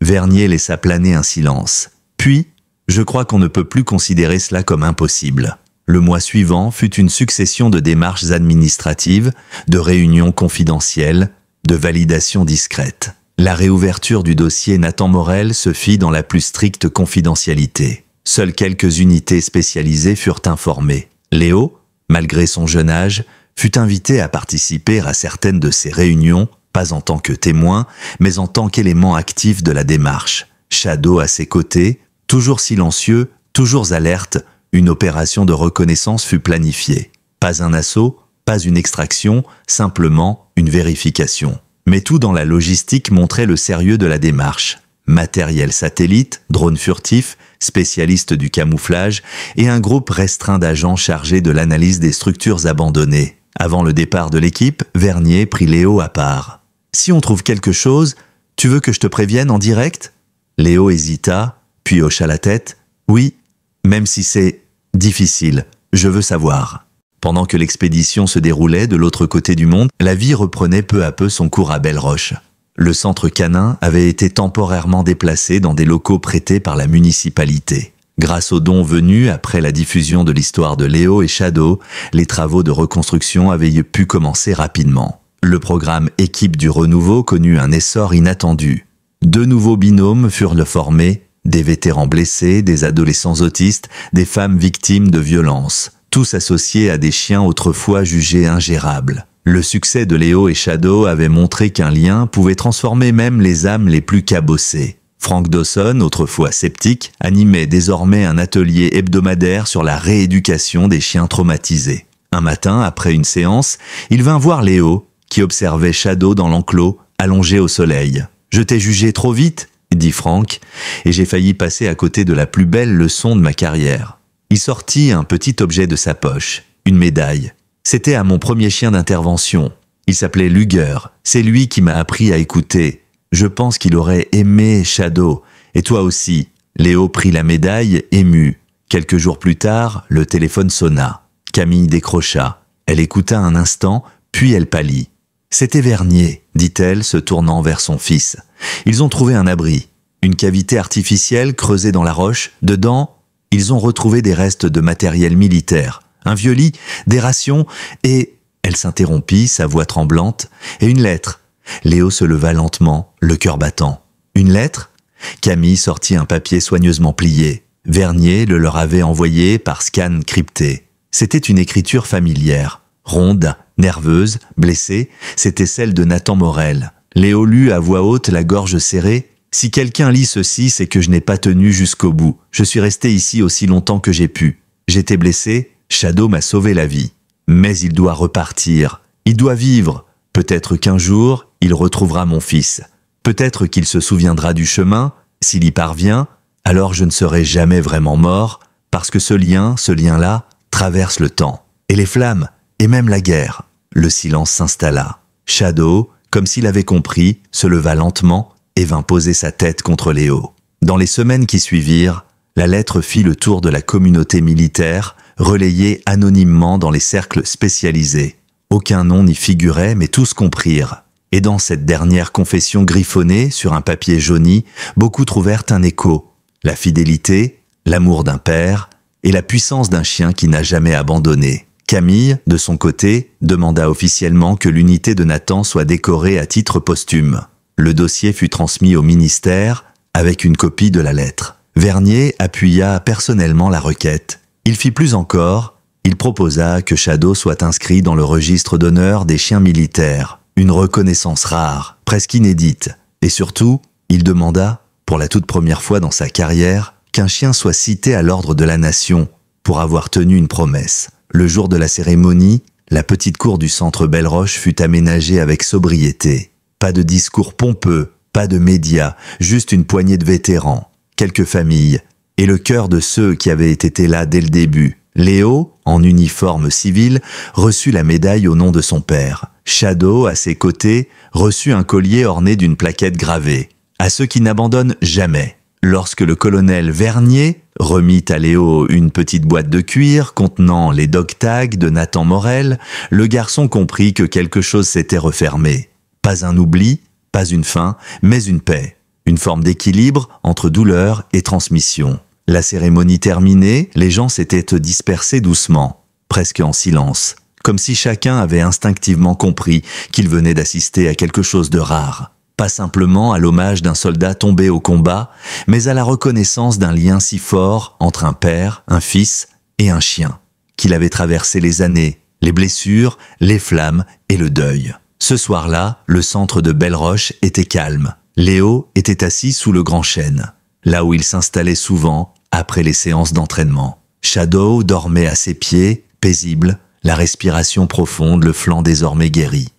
Vernier laissa planer un silence. Puis, je crois qu'on ne peut plus considérer cela comme impossible. Le mois suivant fut une succession de démarches administratives, de réunions confidentielles, de validations discrètes. La réouverture du dossier Nathan Morel se fit dans la plus stricte confidentialité. Seules quelques unités spécialisées furent informées. Léo, malgré son jeune âge, fut invité à participer à certaines de ces réunions, pas en tant que témoin, mais en tant qu'élément actif de la démarche. Shadow à ses côtés, toujours silencieux, toujours alerte, une opération de reconnaissance fut planifiée. Pas un assaut, pas une extraction, simplement une vérification. Mais tout dans la logistique montrait le sérieux de la démarche. Matériel satellite, drones furtifs, spécialistes du camouflage et un groupe restreint d'agents chargés de l'analyse des structures abandonnées. Avant le départ de l'équipe, Vernier prit Léo à part. « Si on trouve quelque chose, tu veux que je te prévienne en direct ?» Léo hésita, puis hocha la tête. « Oui, même si c'est difficile, je veux savoir. » Pendant que l'expédition se déroulait de l'autre côté du monde, la vie reprenait peu à peu son cours à Belle-Roche. Le centre canin avait été temporairement déplacé dans des locaux prêtés par la municipalité. Grâce aux dons venus après la diffusion de l'histoire de Léo et Shadow, les travaux de reconstruction avaient pu commencer rapidement. Le programme Équipe du Renouveau connut un essor inattendu. 2 nouveaux binômes furent formés, des vétérans blessés, des adolescents autistes, des femmes victimes de violences. Tous associés à des chiens autrefois jugés ingérables. Le succès de Léo et Shadow avait montré qu'un lien pouvait transformer même les âmes les plus cabossées. Frank Dawson, autrefois sceptique, animait désormais un atelier hebdomadaire sur la rééducation des chiens traumatisés. Un matin, après une séance, il vint voir Léo, qui observait Shadow dans l'enclos, allongé au soleil. « Je t'ai jugé trop vite », dit Frank, « et j'ai failli passer à côté de la plus belle leçon de ma carrière. » Il sortit un petit objet de sa poche, une médaille. C'était à mon premier chien d'intervention. Il s'appelait Luger. C'est lui qui m'a appris à écouter. Je pense qu'il aurait aimé Shadow. Et toi aussi. Léo prit la médaille, ému. Quelques jours plus tard, le téléphone sonna. Camille décrocha. Elle écouta un instant, puis elle pâlit. « C'était Vernier », dit-elle, se tournant vers son fils. « Ils ont trouvé un abri. Une cavité artificielle creusée dans la roche. Dedans, ils ont retrouvé des restes de matériel militaire, un vieux lit, des rations et... » Elle s'interrompit, sa voix tremblante. « Et une lettre. » Léo se leva lentement, le cœur battant. « Une lettre ?» Camille sortit un papier soigneusement plié. Vernier le leur avait envoyé par scan crypté. C'était une écriture familière. Ronde, nerveuse, blessée, c'était celle de Nathan Morel. Léo lut à voix haute, la gorge serrée. « Si quelqu'un lit ceci, c'est que je n'ai pas tenu jusqu'au bout. Je suis resté ici aussi longtemps que j'ai pu. J'étais blessé, Shadow m'a sauvé la vie. Mais il doit repartir. Il doit vivre. Peut-être qu'un jour, il retrouvera mon fils. Peut-être qu'il se souviendra du chemin. S'il y parvient, alors je ne serai jamais vraiment mort, parce que ce lien-là, traverse le temps. Et les flammes, et même la guerre. » Le silence s'installa. Shadow, comme s'il avait compris, se leva lentement et vint poser sa tête contre Léo. Dans les semaines qui suivirent, la lettre fit le tour de la communauté militaire, relayée anonymement dans les cercles spécialisés. Aucun nom n'y figurait, mais tous comprirent. Et dans cette dernière confession griffonnée sur un papier jauni, beaucoup trouvèrent un écho. La fidélité, l'amour d'un père et la puissance d'un chien qui n'a jamais abandonné. Camille, de son côté, demanda officiellement que l'unité de Nathan soit décorée à titre posthume. Le dossier fut transmis au ministère avec une copie de la lettre. Vernier appuya personnellement la requête. Il fit plus encore, il proposa que Shadow soit inscrit dans le registre d'honneur des chiens militaires, une reconnaissance rare, presque inédite. Et surtout, il demanda, pour la toute première fois dans sa carrière, qu'un chien soit cité à l'ordre de la nation pour avoir tenu une promesse. Le jour de la cérémonie, la petite cour du centre Belle-Roche fut aménagée avec sobriété. Pas de discours pompeux, pas de médias, juste une poignée de vétérans, quelques familles, et le cœur de ceux qui avaient été là dès le début. Léo, en uniforme civil, reçut la médaille au nom de son père. Shadow, à ses côtés, reçut un collier orné d'une plaquette gravée. À ceux qui n'abandonnent jamais. Lorsque le colonel Vernier remit à Léo une petite boîte de cuir contenant les dog tags de Nathan Morel, le garçon comprit que quelque chose s'était refermé. Pas un oubli, pas une fin, mais une paix. une forme d'équilibre entre douleur et transmission. La cérémonie terminée, les gens s'étaient dispersés doucement, presque en silence, comme si chacun avait instinctivement compris qu'il venait d'assister à quelque chose de rare. Pas simplement à l'hommage d'un soldat tombé au combat, mais à la reconnaissance d'un lien si fort entre un père, un fils et un chien, qu'il avait traversé les années, les blessures, les flammes et le deuil. Ce soir-là, le centre de Belle-Roche était calme. Léo était assis sous le grand chêne, là où il s'installait souvent après les séances d'entraînement. Shadow dormait à ses pieds, paisible, la respiration profonde, le flanc désormais guéri.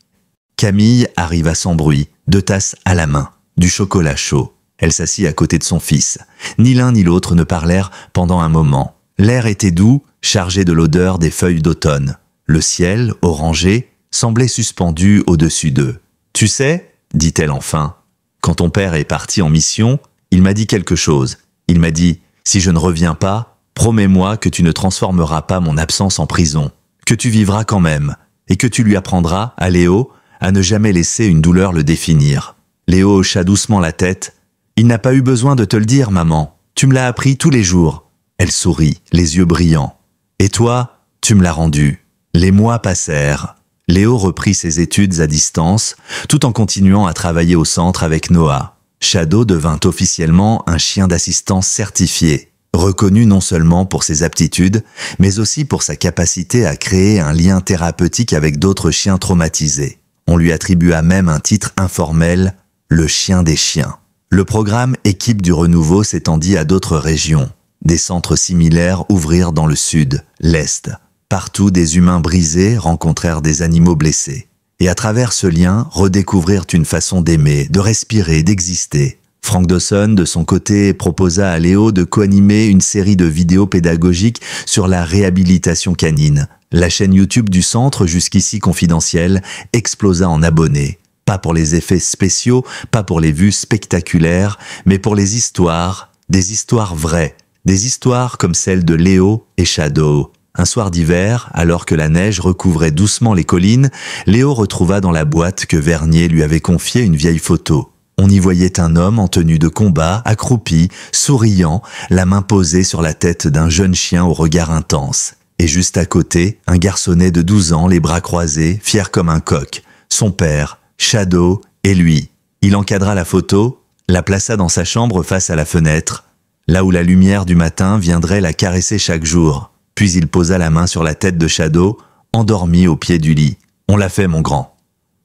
Camille arriva sans bruit, 2 tasses à la main, du chocolat chaud. Elle s'assit à côté de son fils. Ni l'un ni l'autre ne parlèrent pendant un moment. L'air était doux, chargé de l'odeur des feuilles d'automne. Le ciel, orangé, semblait suspendu au-dessus d'eux. « Tu sais, dit-elle enfin, quand ton père est parti en mission, il m'a dit quelque chose. Il m'a dit, si je ne reviens pas, promets-moi que tu ne transformeras pas mon absence en prison, que tu vivras quand même, et que tu lui apprendras, à Léo, à ne jamais laisser une douleur le définir. » Léo hocha doucement la tête. « Il n'a pas eu besoin de te le dire, maman. Tu me l'as appris tous les jours. » Elle sourit, les yeux brillants. « Et toi, tu me l'as rendu. » Les mois passèrent. Léo reprit ses études à distance, tout en continuant à travailler au centre avec Noah. Shadow devint officiellement un chien d'assistance certifié, reconnu non seulement pour ses aptitudes, mais aussi pour sa capacité à créer un lien thérapeutique avec d'autres chiens traumatisés. On lui attribua même un titre informel, le chien des chiens. Le programme Équipe du Renouveau s'étendit à d'autres régions. Des centres similaires ouvrirent dans le sud, l'est. Partout, des humains brisés rencontrèrent des animaux blessés. Et à travers ce lien, redécouvrirent une façon d'aimer, de respirer, d'exister. Frank Dawson, de son côté, proposa à Léo de co-animer une série de vidéos pédagogiques sur la réhabilitation canine. La chaîne YouTube du centre, jusqu'ici confidentielle, explosa en abonnés. Pas pour les effets spéciaux, pas pour les vues spectaculaires, mais pour les histoires, des histoires vraies, des histoires comme celle de Léo et Shadow. Un soir d'hiver, alors que la neige recouvrait doucement les collines, Léo retrouva dans la boîte que Vernier lui avait confiée une vieille photo. On y voyait un homme en tenue de combat, accroupi, souriant, la main posée sur la tête d'un jeune chien au regard intense. Et juste à côté, un garçonnet de 12 ans, les bras croisés, fier comme un coq. Son père, Shadow et lui. Il encadra la photo, la plaça dans sa chambre face à la fenêtre, là où la lumière du matin viendrait la caresser chaque jour. Puis il posa la main sur la tête de Shadow, endormi au pied du lit. « On l'a fait, mon grand.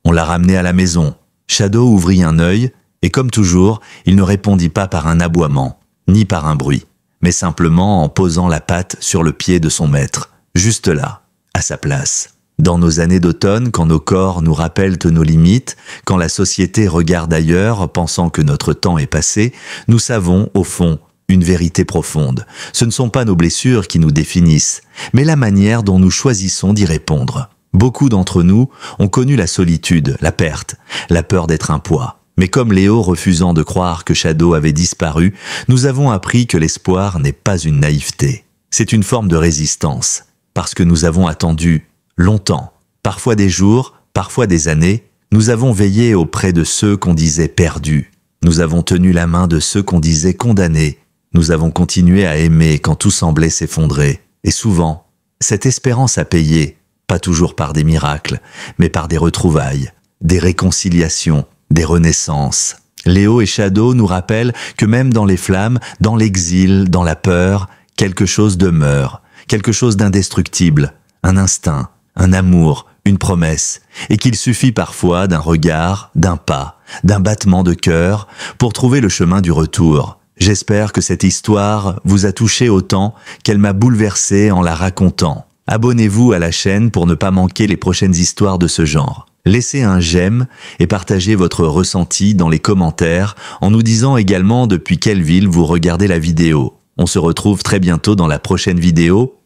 On l'a ramené à la maison. » Shadow ouvrit un œil, et comme toujours, il ne répondit pas par un aboiement, ni par un bruit, mais simplement en posant la patte sur le pied de son maître, juste là, à sa place. Dans nos années d'automne, quand nos corps nous rappellent nos limites, quand la société regarde ailleurs, pensant que notre temps est passé, nous savons, au fond, une vérité profonde. Ce ne sont pas nos blessures qui nous définissent, mais la manière dont nous choisissons d'y répondre. Beaucoup d'entre nous ont connu la solitude, la perte, la peur d'être un poids. Mais comme Léo refusant de croire que Shadow avait disparu, nous avons appris que l'espoir n'est pas une naïveté. C'est une forme de résistance, parce que nous avons attendu longtemps, parfois des jours, parfois des années, nous avons veillé auprès de ceux qu'on disait perdus. Nous avons tenu la main de ceux qu'on disait condamnés. Nous avons continué à aimer quand tout semblait s'effondrer. Et souvent, cette espérance a payé, pas toujours par des miracles, mais par des retrouvailles, des réconciliations, des renaissances. Léo et Shadow nous rappellent que même dans les flammes, dans l'exil, dans la peur, quelque chose demeure, quelque chose d'indestructible, un instinct, un amour, une promesse, et qu'il suffit parfois d'un regard, d'un pas, d'un battement de cœur pour trouver le chemin du retour. J'espère que cette histoire vous a touché autant qu'elle m'a bouleversé en la racontant. Abonnez-vous à la chaîne pour ne pas manquer les prochaines histoires de ce genre. Laissez un j'aime et partagez votre ressenti dans les commentaires en nous disant également depuis quelle ville vous regardez la vidéo. On se retrouve très bientôt dans la prochaine vidéo.